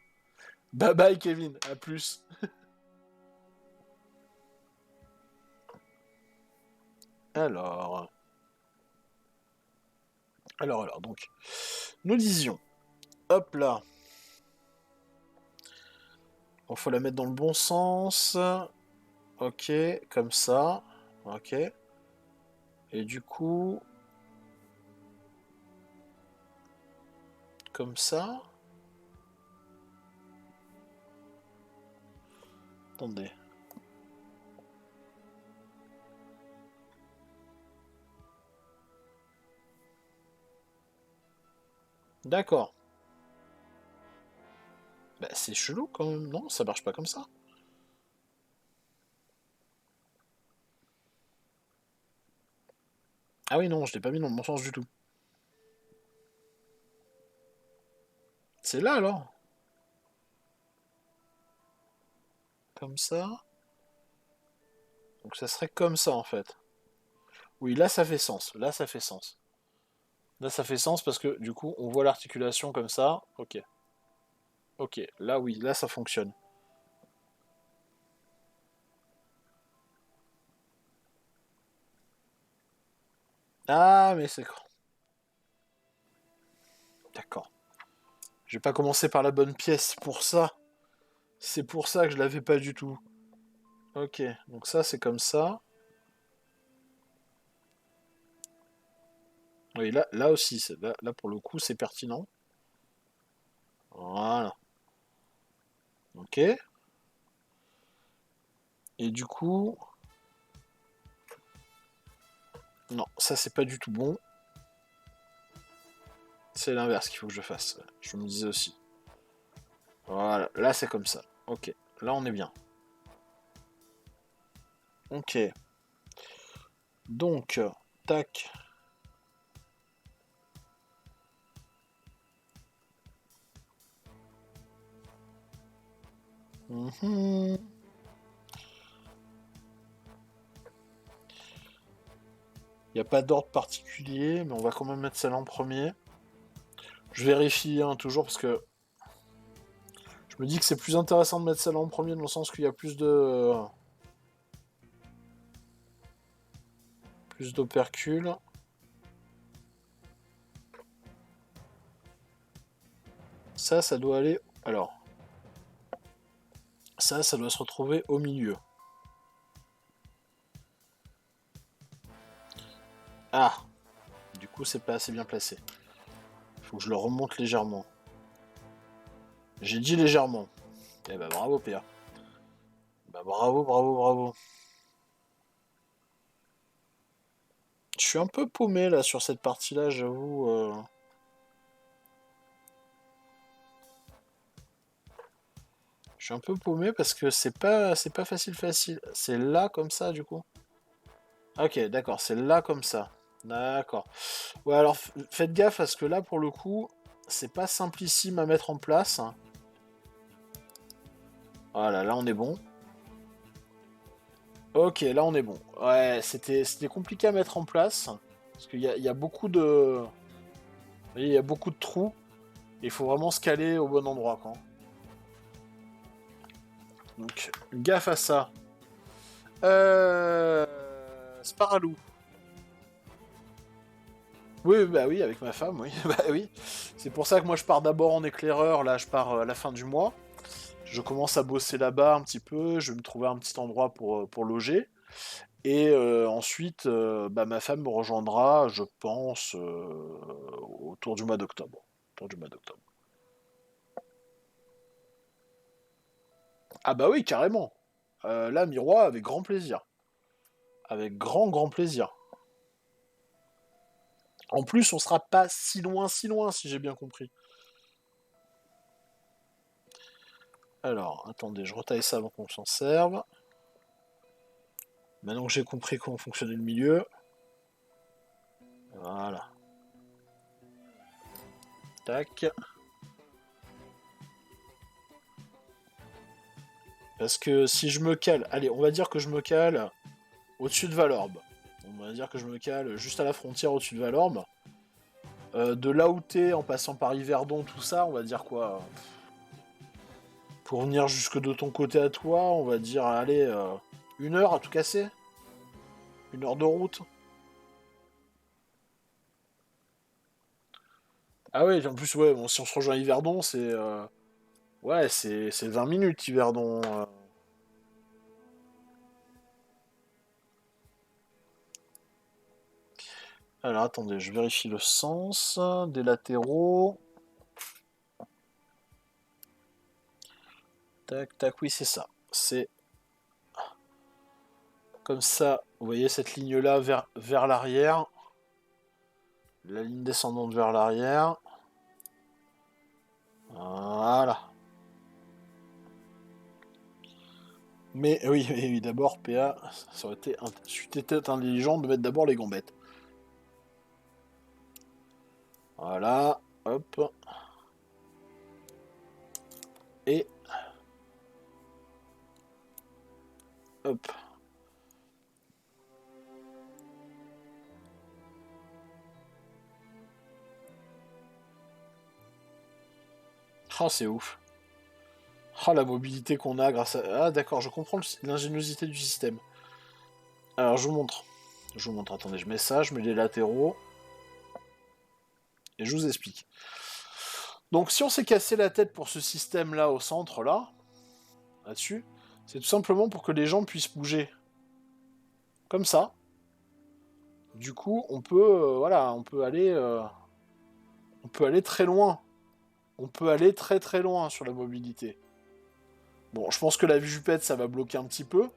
Bye bye, Kevin. À plus. Alors, alors, donc, nous disions, hop là, il faut la mettre dans le bon sens. Ok, comme ça. Ok. Et du coup, comme ça. Attendez. D'accord. Bah, c'est chelou quand même, non? Ça marche pas comme ça. Ah oui, non, je l'ai pas mis dans le bon sens du tout. C'est là alors. Comme ça. Donc ça serait comme ça en fait. Oui, là ça fait sens. Là ça fait sens. Là ça fait sens parce que du coup on voit l'articulation comme ça. Ok. Ok. Là oui, là ça fonctionne. Ah mais c'est... D'accord. Je vais pas commencer par la bonne pièce. C'est pour ça. C'est pour ça que je l'avais pas du tout. Ok, donc ça c'est comme ça. Oui, là aussi, là pour le coup c'est pertinent. Voilà. Ok. Et du coup, non, ça c'est pas du tout bon. C'est l'inverse qu'il faut que je fasse. Je me disais aussi. Voilà, là c'est comme ça. Ok, là on est bien. Ok, donc, tac. Mhm. Il n'y a pas d'ordre particulier, mais on va quand même mettre celle en premier. Je vérifie hein, toujours parce que je me dis que c'est plus intéressant de mettre celle en premier dans le sens qu'il y a plus d'opercules. Ça doit aller. Alors, ça doit se retrouver au milieu. Ah, du coup, c'est pas assez bien placé. Faut que je le remonte légèrement. J'ai dit légèrement. Eh bah bravo, PA. Bah bravo, bravo, bravo. Je suis un peu paumé là sur cette partie-là, j'avoue. Je suis un peu paumé parce que c'est pas facile facile. C'est là comme ça du coup. Ok, d'accord, c'est là comme ça. D'accord. Ouais, alors faites gaffe parce que là pour le coup, c'est pas simplissime à mettre en place. Voilà, là on est bon. Ok, là on est bon. Ouais, c'était compliqué à mettre en place parce qu'il y a beaucoup de, vous voyez, il y a beaucoup de trous. Il faut vraiment se caler au bon endroit quand. Donc gaffe à ça. Euh... Sparalou. Oui, bah oui, avec ma femme, oui. Bah oui. C'est pour ça que moi je pars d'abord en éclaireur, là je pars à la fin du mois. Je commence à bosser là-bas un petit peu, je vais me trouver un petit endroit pour loger. Et ensuite, bah, ma femme me rejoindra, je pense, autour du mois d'octobre. Autour du mois d'octobre. Ah bah oui, carrément. Là, Miroir, avec grand plaisir. Avec grand, grand plaisir. En plus, on sera pas si loin, si j'ai bien compris. Alors, attendez, je retaille ça avant qu'on s'en serve. Maintenant que j'ai compris comment fonctionnait le milieu. Voilà. Tac. Parce que si je me cale... Allez, on va dire que je me cale au-dessus de Valorbe. On va dire que je me cale juste à la frontière au-dessus de Valorbe. De là où t'es, en passant par Yverdon, tout ça, on va dire quoi? Pour venir jusque de ton côté à toi, on va dire, allez, 1 heure à tout casser? 1 heure de route? Ah ouais, en plus, ouais, bon, si on se rejoint à Yverdon, c'est... ouais, c'est 20 minutes, Yverdon. Alors, attendez, je vérifie le sens des latéraux. Tac, tac, oui, c'est ça. C'est comme ça, vous voyez cette ligne-là vers l'arrière. La ligne descendante vers l'arrière. Voilà. Mais oui, oui, oui, d'abord, PA, ça aurait été, peut-être intelligent de mettre d'abord les gambettes. Voilà, hop, et hop. Ah, c'est ouf. Ah, la mobilité qu'on a grâce à... Ah, d'accord, je comprends l'ingéniosité du système. Alors, je vous montre. Je vous montre, attendez, je mets ça, je mets les latéraux, et je vous explique. Donc, si on s'est cassé la tête pour ce système-là, au centre, là, là-dessus, C'est tout simplement pour que les gens puissent bouger. Comme ça. Du coup, on peut, voilà, on peut aller très loin. On peut aller très très loin sur la mobilité. Bon, je pense que la jupette, ça va bloquer un petit peu.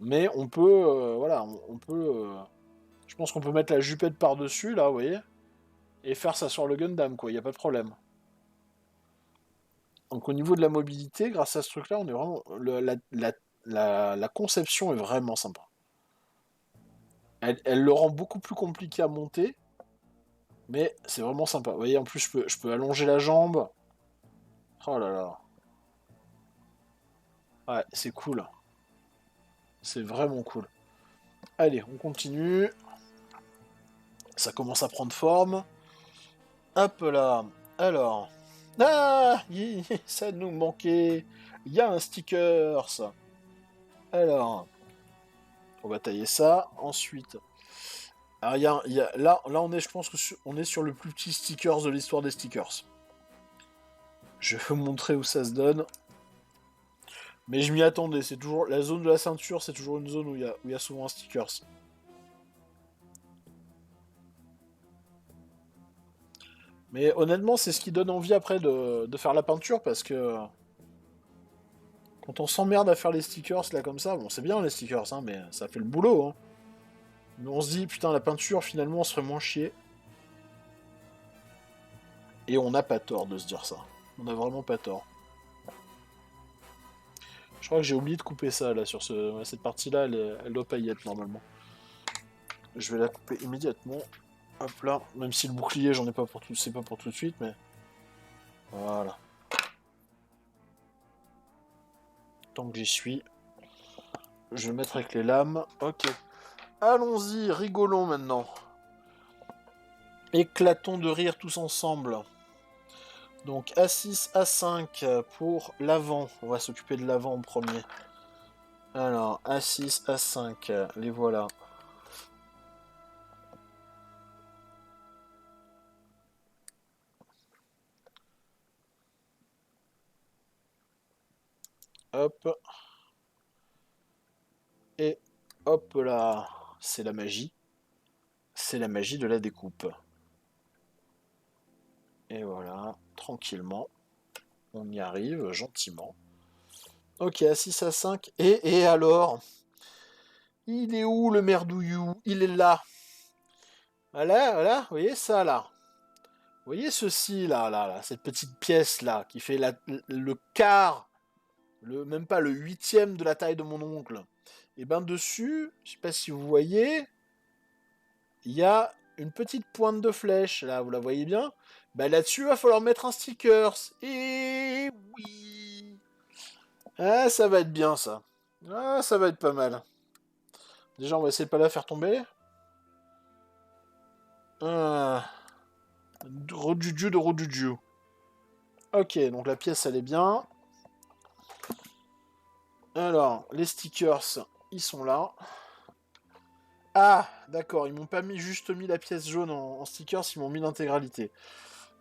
Mais on peut, voilà, on peut... je pense qu'on peut mettre la jupette par-dessus, là, vous voyez. Et faire ça sur le Gundam, quoi, il n'y a pas de problème. Donc au niveau de la mobilité, grâce à ce truc-là, on est vraiment... la conception est vraiment sympa. Elle le rend beaucoup plus compliqué à monter, mais c'est vraiment sympa. Vous voyez, en plus, je peux allonger la jambe. Oh là là. Ouais, c'est cool. C'est vraiment cool. Allez, on continue. Ça commence à prendre forme. Hop là. Alors. Ah, ça nous manquait. Il y a un stickers. Alors, on va tailler ça. Ensuite, alors là, on est, je pense que on est sur le plus petit stickers de l'histoire des stickers. Je vais vous montrer où ça se donne. Mais je m'y attendais. C'est toujours la zone de la ceinture, c'est toujours une zone où il y a souvent un stickers. Mais honnêtement, c'est ce qui donne envie après de faire la peinture parce que quand on s'emmerde à faire les stickers là comme ça, bon, c'est bien les stickers, hein, mais ça fait le boulot, hein. Mais on se dit, putain, la peinture, finalement, on se ferait moins chier. Et on n'a pas tort de se dire ça. On a vraiment pas tort. Je crois que j'ai oublié de couper ça, là, sur cette partie-là, elle doit pas y être, normalement. Je vais la couper immédiatement. Hop là. Même si le bouclier, j'en ai pas pour tout, c'est pas pour tout de suite, mais... Voilà. Tant que j'y suis, je vais mettre avec les lames. Ok. Allons-y, rigolons maintenant. Éclatons de rire tous ensemble. Donc A6, A5 pour l'avant. On va s'occuper de l'avant en premier. Alors, A6, A5, les voilà. Hop. Et hop là. C'est la magie. C'est la magie de la découpe. Et voilà, tranquillement. On y arrive, gentiment. Ok, A6, A5. Et alors? Il est où le merdouillou? Il est là. Voilà, voilà, vous voyez ça là? Vous voyez ceci là, cette petite pièce là, qui fait le quart, même pas le huitième de la taille de mon ongle. Et ben dessus, je sais pas si vous voyez, il y a une petite pointe de flèche, là, vous la voyez bien? Ben là-dessus, il va falloir mettre un stickers. Et oui! Ah, ça va être bien ça. Ah, ça va être pas mal. Déjà, on va essayer de pas la faire tomber. Ah, Rodudiu de Rodudiu. Ok, donc la pièce, elle est bien. Alors, les stickers, ils sont là. Ah, d'accord, ils m'ont pas juste mis la pièce jaune en stickers, ils m'ont mis l'intégralité.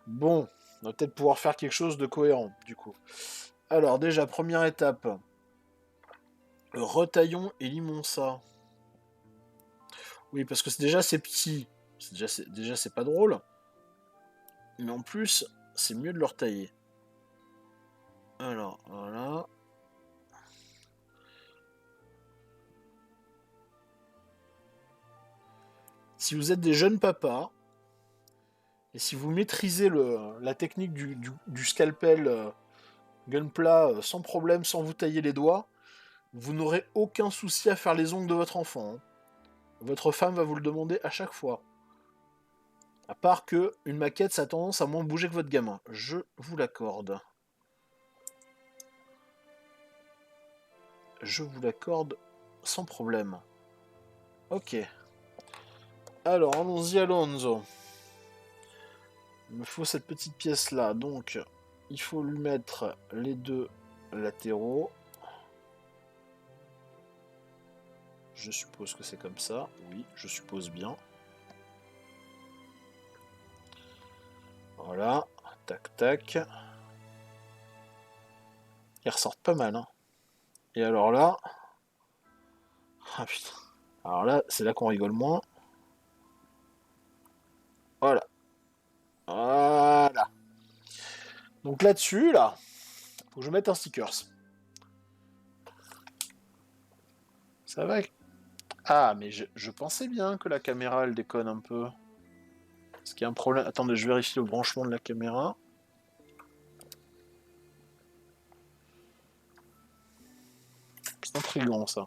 Bon, on va peut-être pouvoir faire quelque chose de cohérent, du coup. Alors, déjà, première étape. Retaillons et limons ça. Oui, parce que déjà, c'est petit. Déjà, c'est pas drôle. Mais en plus, c'est mieux de le retailler. Alors, voilà. Si vous êtes des jeunes papas, et si vous maîtrisez la technique du scalpel gunpla sans problème, sans vous tailler les doigts, vous n'aurez aucun souci à faire les ongles de votre enfant, hein. Votre femme va vous le demander à chaque fois. À part que une maquette, ça a tendance à moins bouger que votre gamin. Je vous l'accorde. Je vous l'accorde sans problème. Ok. Alors, allons-y, Alonso. Il me faut cette petite pièce-là. Donc, il faut lui mettre les deux latéraux. Je suppose que c'est comme ça. Oui, je suppose bien. Voilà. Tac, tac. Ils ressortent pas mal, hein. Et alors là... Ah putain. Alors là, c'est là qu'on rigole moins. Voilà. Voilà. Donc là-dessus, là, faut que je mette un stickers. Ça va. Ah, mais je pensais bien que la caméra, elle déconne un peu. Est-ce qu'il y a un problème? Attendez, je vérifie le branchement de la caméra. C'est intriguant, ça.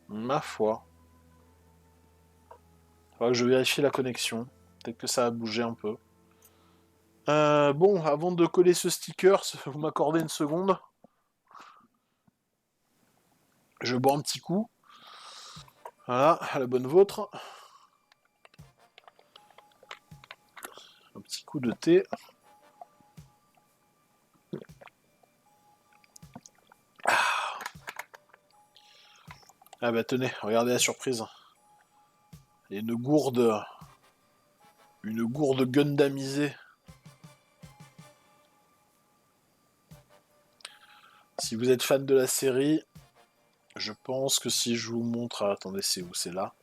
Ma foi. Faudra que je vérifie la connexion. Peut-être que ça a bougé un peu. Bon, avant de coller ce sticker, vous m'accordez une seconde. Je bois un petit coup. Voilà, à la bonne vôtre. Un petit coup de thé. Ah bah tenez, regardez la surprise. Il y a une gourde Gundamisée. Si vous êtes fan de la série, je pense que si je vous montre... Ah, attendez, c'est où? C'est là.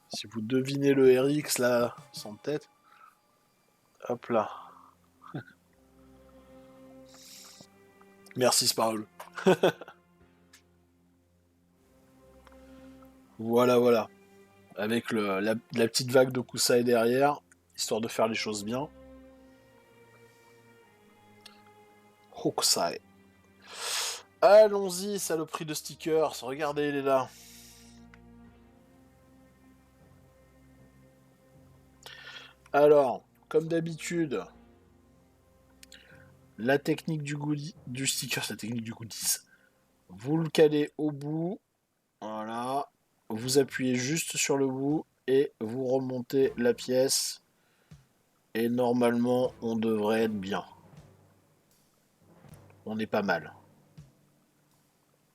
Si vous devinez le RX là, sans tête. Hop là. Merci Sparrow. Voilà, voilà. Avec la petite vague de Kusai derrière, histoire de faire les choses bien. Hokusai. Allons-y, saloperie de stickers. Regardez, il est là. Alors, comme d'habitude, la technique du sticker, la technique du goodies. Vous le calez au bout. Voilà. Vous appuyez juste sur le bout et vous remontez la pièce. Et normalement, on devrait être bien. On est pas mal.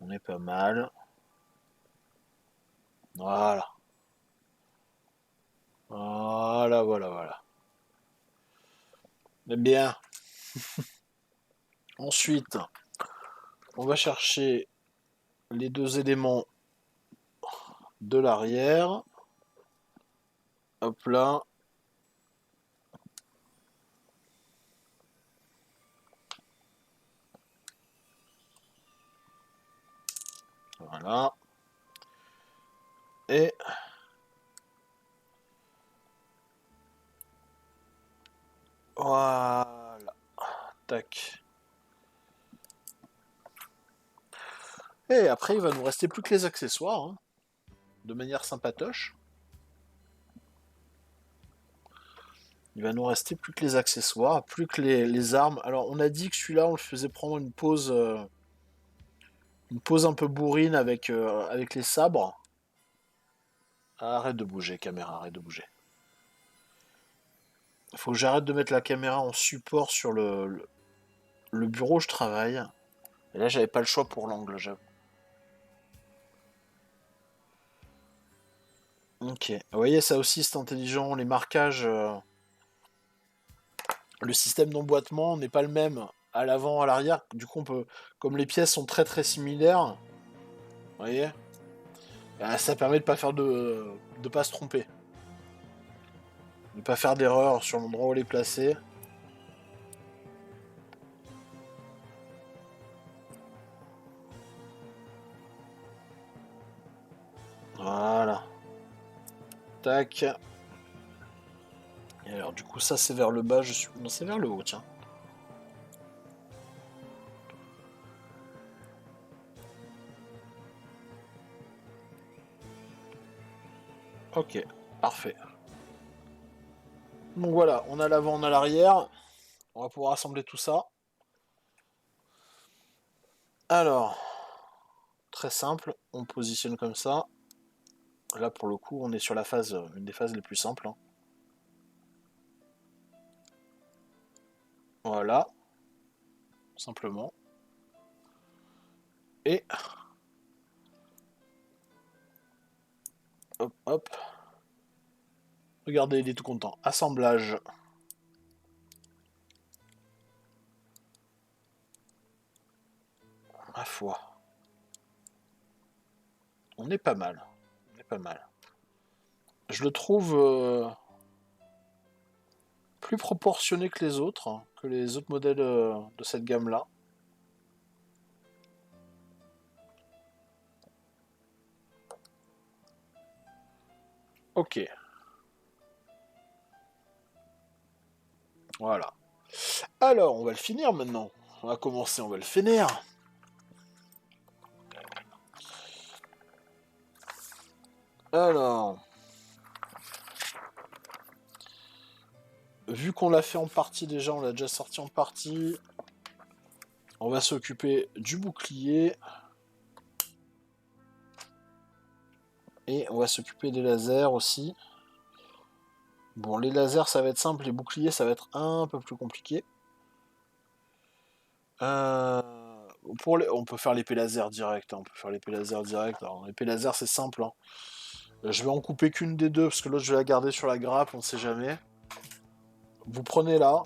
On est pas mal. Voilà. Voilà, voilà, voilà. Eh bien, ensuite, on va chercher les deux éléments de l'arrière. Hop là. Voilà. Et voilà. Tac. Et après, il va nous rester plus que les accessoires, hein, de manière sympatoche. Il va nous rester plus que les accessoires, plus que les armes. Alors, on a dit que celui-là, on le faisait prendre une pause un peu bourrine avec les sabres. Ah, arrête de bouger, caméra, arrête de bouger. Faut que j'arrête de mettre la caméra en support sur le bureau où je travaille. Et là, j'avais pas le choix pour l'angle, j'avoue. Ok. Vous voyez, ça aussi, c'est intelligent. Les marquages, le système d'emboîtement n'est pas le même à l'avant, à l'arrière. Du coup, on peut, comme les pièces sont très très similaires, vous voyez, ça permet de pas faire de pas se tromper, de pas faire d'erreur sur l'endroit où les placer. Voilà. Tac. Et alors, du coup, ça c'est vers le bas. Je suis, non, c'est vers le haut, tiens. Ok, parfait. Donc voilà, on a l'avant, on a l'arrière. On va pouvoir assembler tout ça. Alors, très simple, on positionne comme ça. Là, pour le coup, on est sur la phase, une des phases les plus simples, hein. Voilà, simplement. Et hop, hop. Regardez, il est tout content. Assemblage. foi. On est pas mal. On est pas mal. Je le trouve plus proportionné que les autres, hein, que les autres modèles de cette gamme-là. Ok. Voilà. Alors, on va le finir maintenant. On va commencer, on va le finir. Alors, vu qu'on l'a fait en partie déjà, on l'a déjà sorti en partie, on va s'occuper du bouclier. Et on va s'occuper des lasers aussi. Bon, les lasers, ça va être simple, les boucliers, ça va être un peu plus compliqué. On peut faire l'épée laser direct, hein, on peut faire l'épée laser direct. Alors, l'épée laser, c'est simple, hein. Je vais en couper qu'une des deux, parce que l'autre, je vais la garder sur la grappe, on sait jamais. Vous prenez là.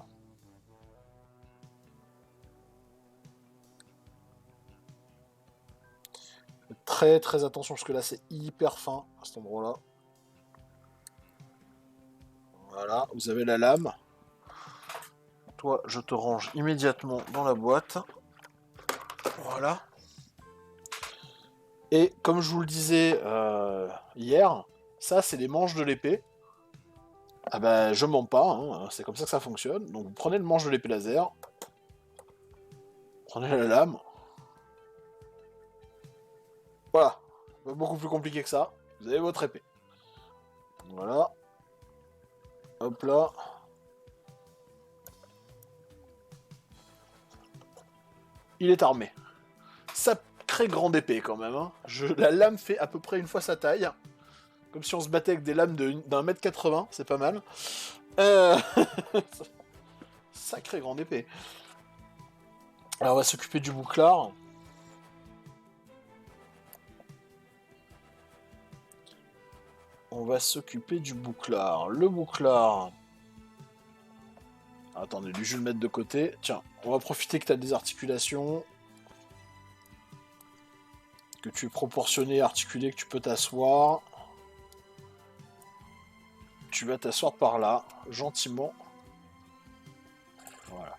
Très très attention, parce que là, c'est hyper fin, à cet endroit-là. Voilà, vous avez la lame. Toi, je te range immédiatement dans la boîte. Voilà. Et comme je vous le disais hier, ça, c'est les manches de l'épée. Ah bah, je mens pas, hein, c'est comme ça que ça fonctionne. Donc, vous prenez le manche de l'épée laser, prenez la lame. Voilà, pas beaucoup plus compliqué que ça. Vous avez votre épée. Voilà. Hop là. Il est armé. Sacrée grande épée quand même. Hein. La lame fait à peu près une fois sa taille. Comme si on se battait avec des lames d'un mètre 80, c'est pas mal. Euh... Sacrée grande épée. Alors on va s'occuper du bouclard. On va s'occuper du bouclard. Le bouclard. Attendez, lui je vais le mettre de côté. Tiens, on va profiter que tu as des articulations. Que tu es proportionné, articulé, que tu peux t'asseoir. Tu vas t'asseoir par là, gentiment. Voilà.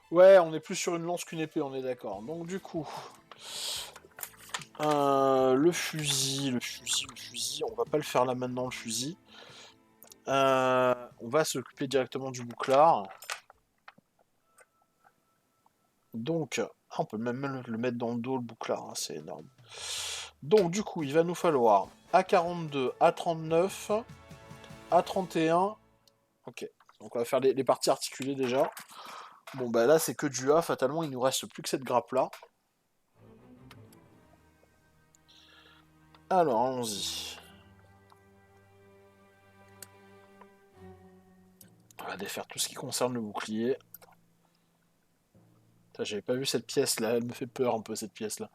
Ouais, on est plus sur une lance qu'une épée, on est d'accord. Donc du coup, le fusil, on va pas le faire là maintenant, le fusil. On va s'occuper directement du bouclard. Donc, on peut même le mettre dans le dos, le bouclard, hein, c'est énorme. Donc du coup, il va nous falloir A42, A39, A31. Ok, donc on va faire les parties articulées déjà. Bon bah là c'est que du A, fatalement il nous reste plus que cette grappe là. Alors allons-y. On va défaire tout ce qui concerne le bouclier. J'avais pas vu cette pièce là, elle me fait peur un peu cette pièce là.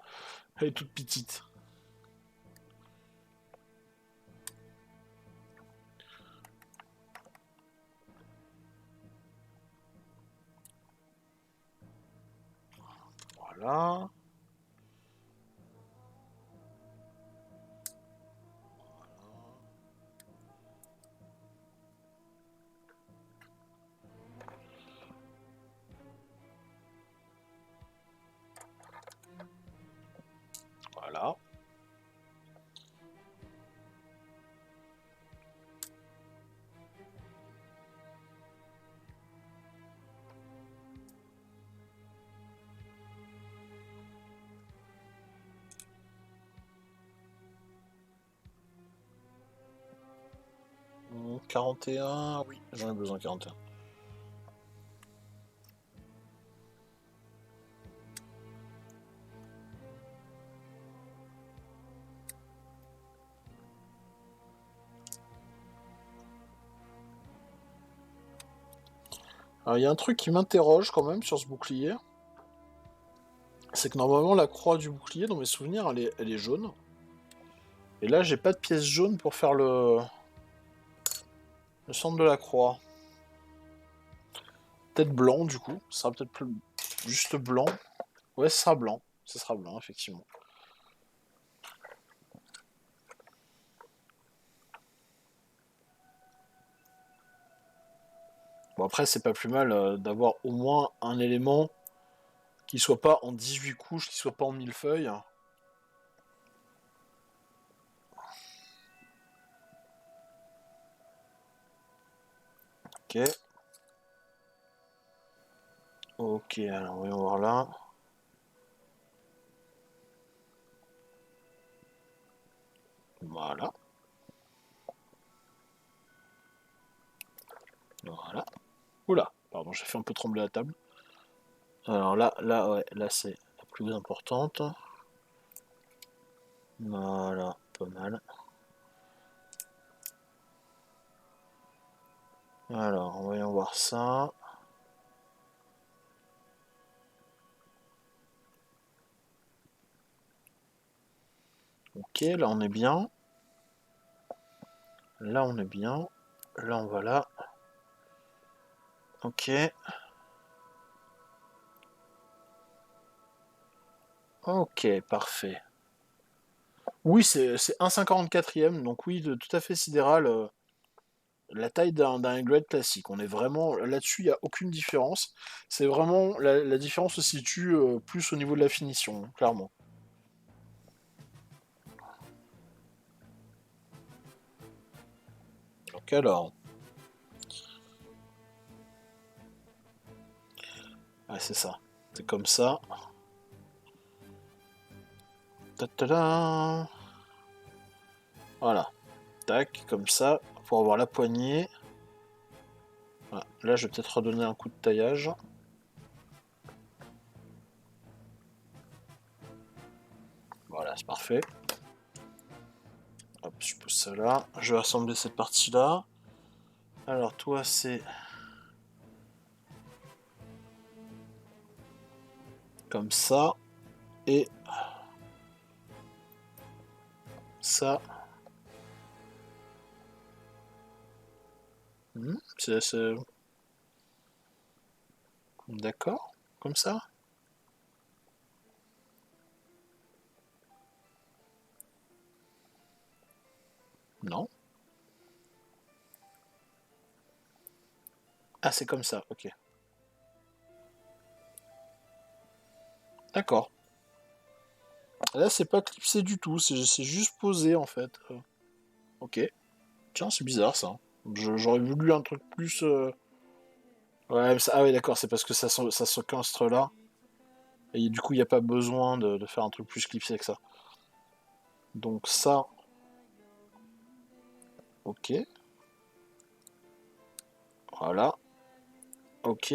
Elle est toute petite. Voilà. Voilà. Mmh, 41, oui, j'en ai besoin 41. Alors il y a un truc qui m'interroge quand même sur ce bouclier. C'est que normalement la croix du bouclier, dans mes souvenirs, elle est jaune. Et là j'ai pas de pièce jaune pour faire le centre de la croix. Peut-être blanc, du coup. Ce sera peut-être plus... juste blanc. Ouais, ce sera blanc. Ce sera blanc, effectivement. Bon, après, c'est pas plus mal d'avoir au moins un élément qui soit pas en 18 couches, qui soit pas en millefeuille. Ok. Ok, alors voyons voir là. Voilà. Voilà. Oula, pardon, j'ai fait un peu trembler la table. Alors là, ouais, là c'est la plus importante. Voilà, pas mal. Alors, voyons voir ça. Ok, là on est bien. Là on est bien. Là on va là. Ok. Ok, parfait. Oui, c'est 1,54e, donc oui, tout à fait sidéral. La taille d'un grade classique. On est vraiment là-dessus, il n'y a aucune différence. C'est vraiment la différence se situe plus au niveau de la finition, clairement. Donc alors, ah, c'est ça. C'est comme ça. Ta-ta-da. Voilà. Tac, comme ça, pour avoir la poignée. Voilà. Là, je vais peut-être redonner un coup de taillage. Voilà, c'est parfait. Hop, je pose ça là. Je vais assembler cette partie-là. Alors, toi, c'est comme ça. Et ça. C'est... D'accord. Comme ça. Non. Ah, c'est comme ça, ok. D'accord. Là, c'est pas clipsé du tout, c'est juste posé en fait. Ok. Tiens, c'est bizarre ça. J'aurais voulu un truc plus. Ouais, ah ouais, d'accord, c'est parce que ça se castre là. Et du coup, il n'y a pas besoin de faire un truc plus clipsé que ça. Donc ça, ok. Voilà. Ok.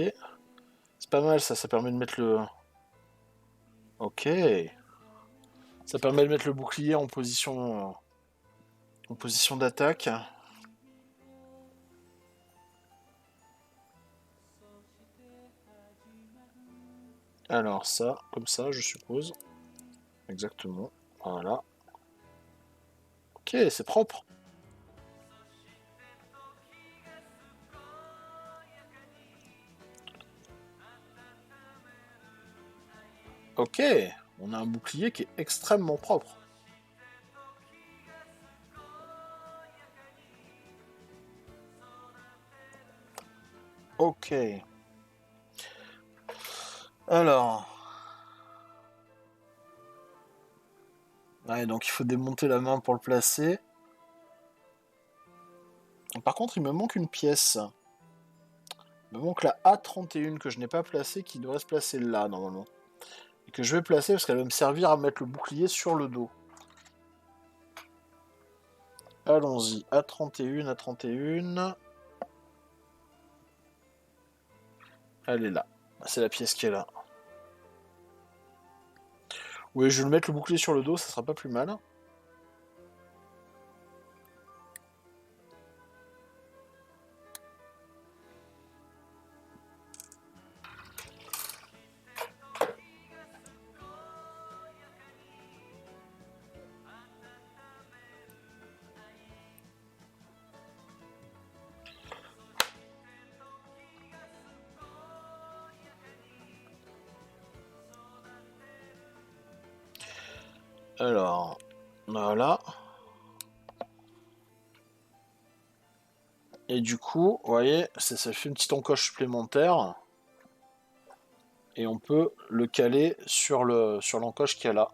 C'est pas mal ça, ça permet de mettre le. Ok. Ça permet de mettre le bouclier en position d'attaque. Alors ça, comme ça, je suppose. Exactement. Voilà. Ok, c'est propre. Ok, on a un bouclier qui est extrêmement propre. Ok. Alors. Ouais, donc il faut démonter la main pour le placer. Par contre, il me manque une pièce. Il me manque la A31 que je n'ai pas placée, qui devrait se placer là, normalement. Et que je vais placer parce qu'elle va me servir à mettre le bouclier sur le dos. Allons-y. A31, A31. Elle est là. C'est la pièce qui est là. Oui, je vais le mettre le bouclier sur le dos, ça sera pas plus mal. Alors, voilà. Et du coup, vous voyez, ça fait une petite encoche supplémentaire. Et on peut le caler sur l'encoche qu'il y a là.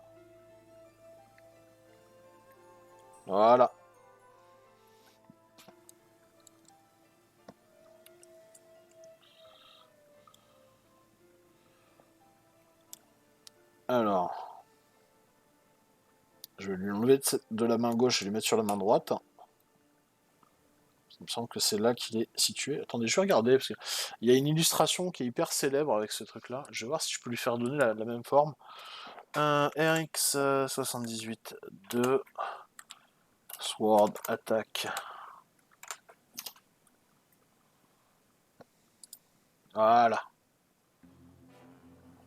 Voilà. Alors, je vais lui enlever de la main gauche et lui mettre sur la main droite. Il me semble que c'est là qu'il est situé. Attendez, je vais regarder, parce qu'il y a une illustration qui est hyper célèbre avec ce truc-là. Je vais voir si je peux lui faire donner la même forme. Un RX78 2 Sword Attack. Voilà.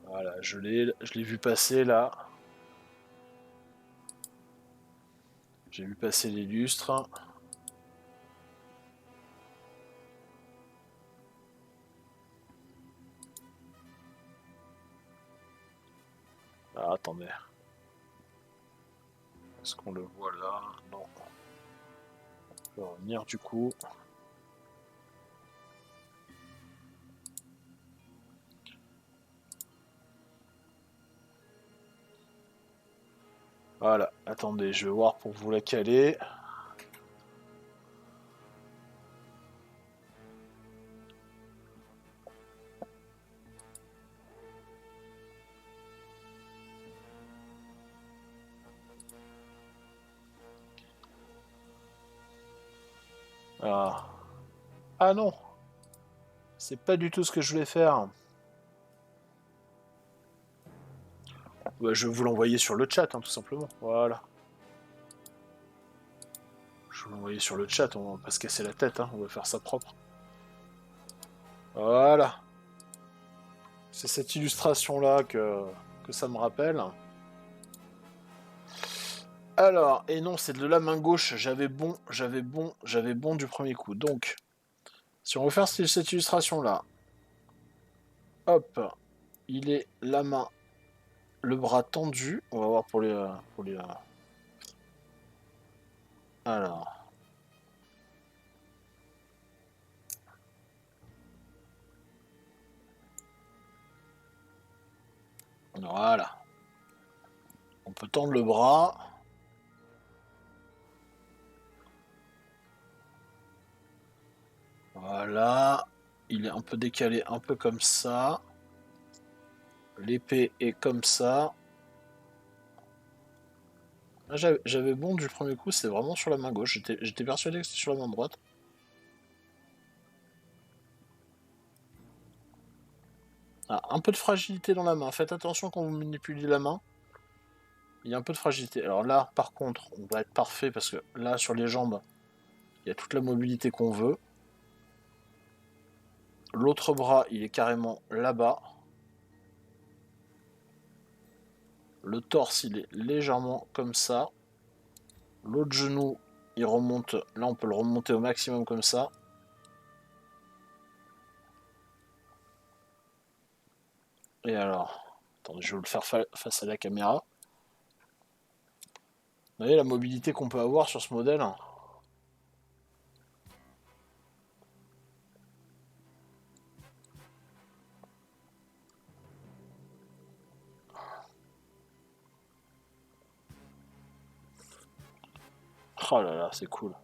Voilà, je l'ai vu passer là. J'ai vu passer l'illustre. Ah, attendez. Est-ce qu'on le voit là? Non. On peut revenir du coup. Voilà, attendez, je vais voir pour vous la caler. Ah. Ah non, c'est pas du tout ce que je voulais faire. Bah, je vais vous l'envoyer sur le chat, hein, tout simplement. Voilà. Je vais vous l'envoyer sur le chat, on va pas se casser la tête, hein, on va faire ça propre. Voilà. C'est cette illustration-là que ça me rappelle. Alors, et non, c'est de la main gauche, j'avais bon du premier coup. Donc, si on veut faire cette illustration-là, hop, il est la main, le bras tendu. On va voir pour les. Alors, voilà. On peut tendre le bras. Voilà. Il est un peu décalé, un peu comme ça. L'épée est comme ça. Ah, j'avais bon du premier coup, c'est vraiment sur la main gauche. J'étais persuadé que c'était sur la main droite. Ah, un peu de fragilité dans la main. Faites attention quand vous manipulez la main. Il y a un peu de fragilité. Alors là, par contre, on va être parfait parce que là, sur les jambes, il y a toute la mobilité qu'on veut. L'autre bras, il est carrément là-bas. Le torse, il est légèrement comme ça. L'autre genou, il remonte. Là, on peut le remonter au maximum comme ça. Et alors, attendez, je vais le faire face à la caméra. Vous voyez la mobilité qu'on peut avoir sur ce modèle? Oh là là, c'est cool.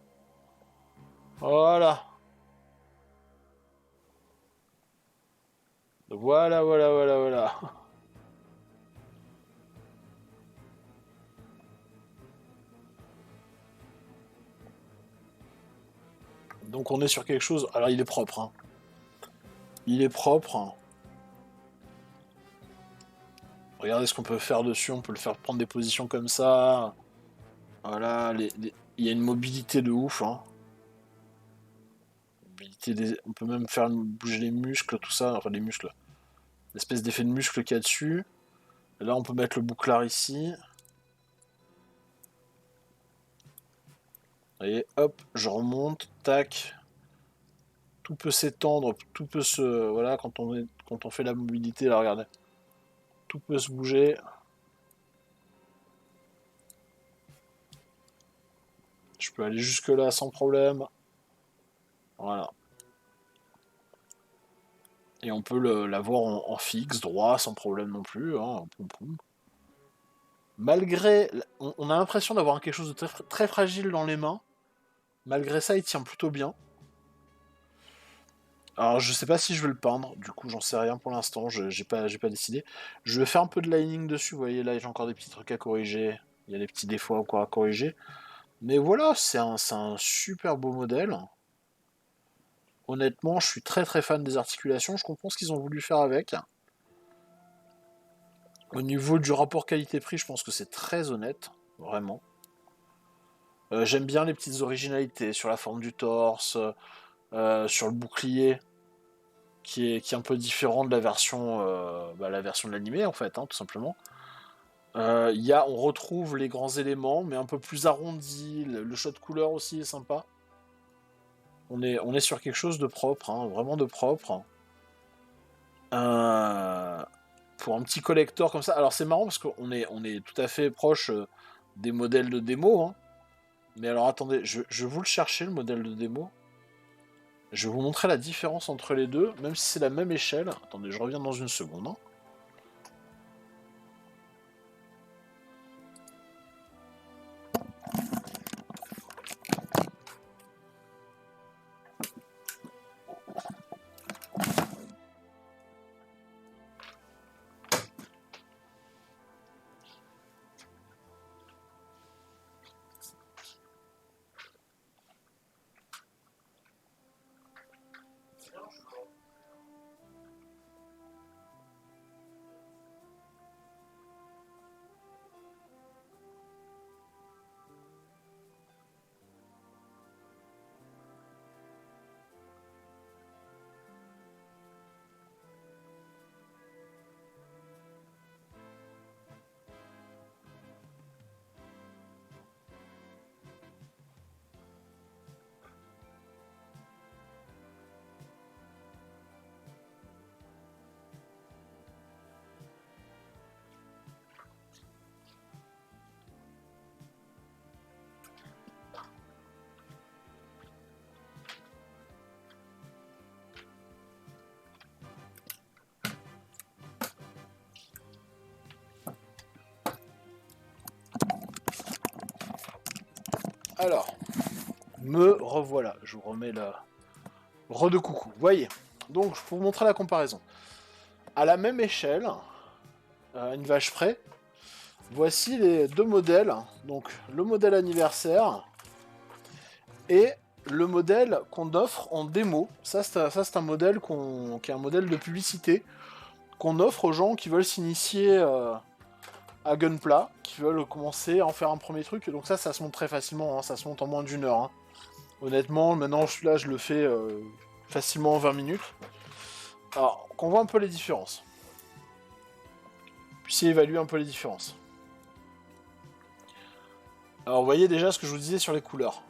Voilà. Voilà, voilà, voilà, voilà. Donc on est sur quelque chose. Alors il est propre, hein. Il est propre. Regardez ce qu'on peut faire dessus. On peut le faire prendre des positions comme ça. Voilà. Il y a une mobilité de ouf, hein. On peut même faire bouger les muscles, tout ça. Enfin, les muscles. L'espèce d'effet de muscle qu'il y a dessus. Et là, on peut mettre le bouclard ici. Vous voyez, hop, je remonte. Tac. Tout peut s'étendre. Tout peut se. Voilà, quand on fait la mobilité, là, regardez. Tout peut se bouger. Je peux aller jusque là sans problème. Voilà. Et on peut l'avoir en fixe, droit, sans problème non plus, hein. Poum, poum. Malgré... On a l'impression d'avoir quelque chose de très, très fragile dans les mains. Malgré ça, il tient plutôt bien. Alors, je sais pas si je vais le peindre, du coup, j'en sais rien pour l'instant, j'ai pas décidé. Je vais faire un peu de lining dessus, vous voyez, là, j'ai encore des petits trucs à corriger. Il y a des petits défauts encore à corriger. Mais voilà, c'est un super beau modèle. Honnêtement, je suis très très fan des articulations, je comprends ce qu'ils ont voulu faire avec. Au niveau du rapport qualité-prix, je pense que c'est très honnête, vraiment. J'aime bien les petites originalités sur la forme du torse, sur le bouclier, qui est un peu différent de la version de l'animé en fait, hein, tout simplement. On retrouve les grands éléments, mais un peu plus arrondi. Le choix de couleur aussi est sympa. On est sur quelque chose de propre, hein, vraiment de propre. Euh, pour un petit collector comme ça. Alors c'est marrant parce on est tout à fait proche des modèles de démo. Hein. Mais alors attendez, je vais vous le chercher le modèle de démo. Je vais vous montrer la différence entre les deux, même si c'est la même échelle. Attendez, je reviens dans une seconde. Hein. Alors, me revoilà. Je vous remets la re de coucou. Vous voyez. Donc, pour vous montrer la comparaison. À la même échelle, à une vache près, voici les deux modèles. Donc, le modèle anniversaire et le modèle qu'on offre en démo. Ça, c'est un modèle qui est un modèle de publicité qu'on offre aux gens qui veulent s'initier à Gunpla, qui veulent commencer à en faire un premier truc. Donc ça se monte très facilement, hein, ça se monte en moins d'une heure. Hein. Honnêtement, maintenant, celui-là, je le fais facilement en 20 minutes. Alors, qu'on voit un peu les différences. Puis évaluer un peu les différences. Alors, vous voyez déjà ce que je vous disais sur les couleurs.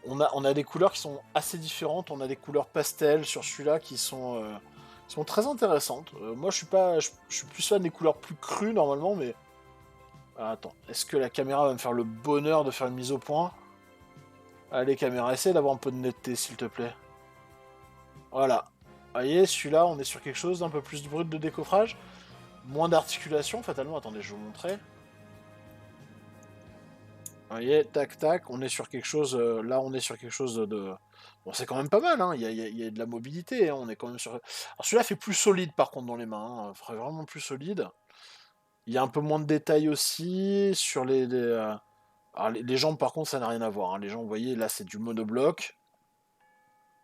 On a des couleurs qui sont assez différentes. On a des couleurs pastel sur celui-là qui sont très intéressantes. Moi, je suis plus fan des couleurs plus crues normalement, mais ah, attends, est-ce que la caméra va me faire le bonheur de faire une mise au point? Allez, caméra, essaie d'avoir un peu de netteté, s'il te plaît. Voilà. Vous voyez, celui-là, on est sur quelque chose d'un peu plus brut de décoffrage. Moins d'articulation, fatalement. Attendez, je vais vous montrer. Vous voyez, tac, tac, on est sur quelque chose... là, on est sur quelque chose de... Bon, c'est quand même pas mal, hein. Il y a de la mobilité, hein. On est quand même sur... Alors, celui-là fait plus solide, par contre, dans les mains. Hein. Vraiment plus solide. Il y a un peu moins de détails aussi sur Alors, les jambes, par contre, ça n'a rien à voir. Hein. Les jambes, vous voyez, là, c'est du monobloc.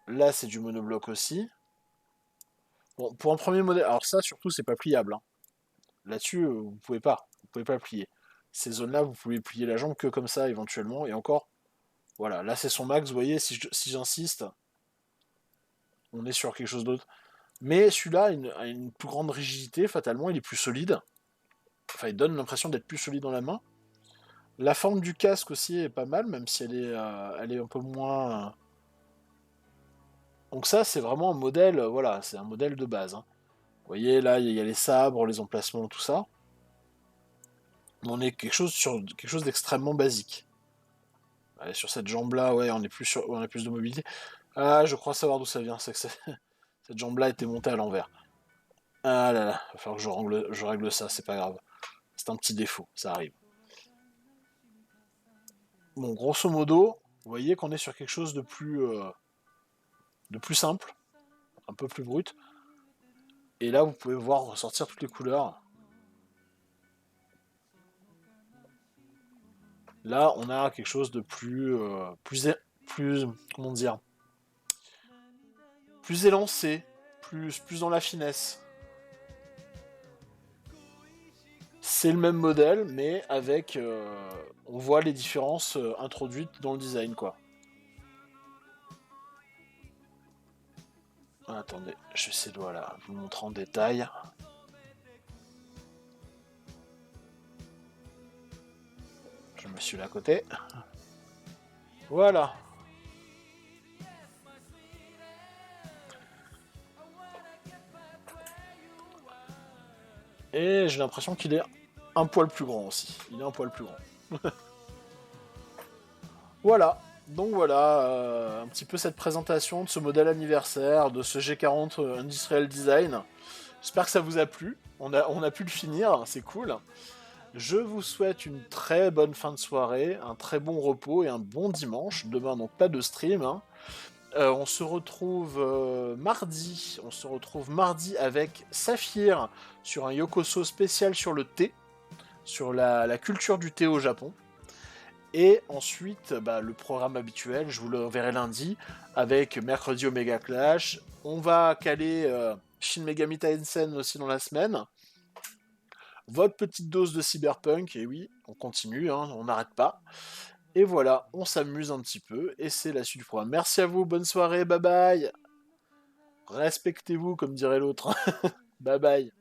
Là, c'est du monobloc aussi. Bon, pour un premier modèle... Alors ça, surtout, c'est pas pliable. Hein. Là-dessus, vous pouvez pas. Vous pouvez pas plier. Ces zones-là, vous pouvez plier la jambe que comme ça, éventuellement. Et encore, voilà. Là, c'est son max. Vous voyez, si j'insiste, on est sur quelque chose d'autre. Mais celui-là a une plus grande rigidité, fatalement. Il est plus solide. Enfin, il donne l'impression d'être plus solide dans la main. La forme du casque aussi est pas mal, même si elle est un peu moins. Donc ça, c'est vraiment un modèle, voilà, c'est un modèle de base. Hein. Vous voyez, là, il y a les sabres, les emplacements, tout ça. On est quelque chose sur quelque chose d'extrêmement basique. Ouais, sur cette jambe-là, ouais, on a plus de mobilité. Ah, je crois savoir d'où ça vient, c'est que cette jambe-là était montée à l'envers. Ah là là, va falloir que je règle ça, c'est pas grave. C'est un petit défaut, ça arrive. Bon, grosso modo, vous voyez qu'on est sur quelque chose de plus simple, un peu plus brut. Et là, vous pouvez voir ressortir toutes les couleurs. Là, on a quelque chose de plus, comment dire, plus élancé, plus dans la finesse. C'est le même modèle, mais avec, on voit les différences introduites dans le design, quoi. Ah, attendez, je sais de voilà, vous le montrer en détail. Je me suis là à côté. Voilà. Et j'ai l'impression qu'il est un poil plus grand aussi. Il est un poil plus grand. Voilà. Donc voilà, un petit peu cette présentation de ce modèle anniversaire, de ce G40 Industrial Design. J'espère que ça vous a plu. On a pu le finir, c'est cool. Je vous souhaite une très bonne fin de soirée, un très bon repos et un bon dimanche. Demain, donc pas de stream, hein. On se retrouve mardi. On se retrouve mardi avec Saphir sur un Yokoso spécial sur le thé, sur la culture du thé au Japon. Et ensuite, bah, le programme habituel, je vous le verrai lundi, avec mercredi Omega Clash. On va caler Shin Megami Tensei aussi dans la semaine. Votre petite dose de cyberpunk, et oui, on continue, hein, on n'arrête pas. Et voilà, on s'amuse un petit peu, et c'est la suite du programme. Merci à vous, bonne soirée, bye bye. Respectez-vous, comme dirait l'autre. Bye bye.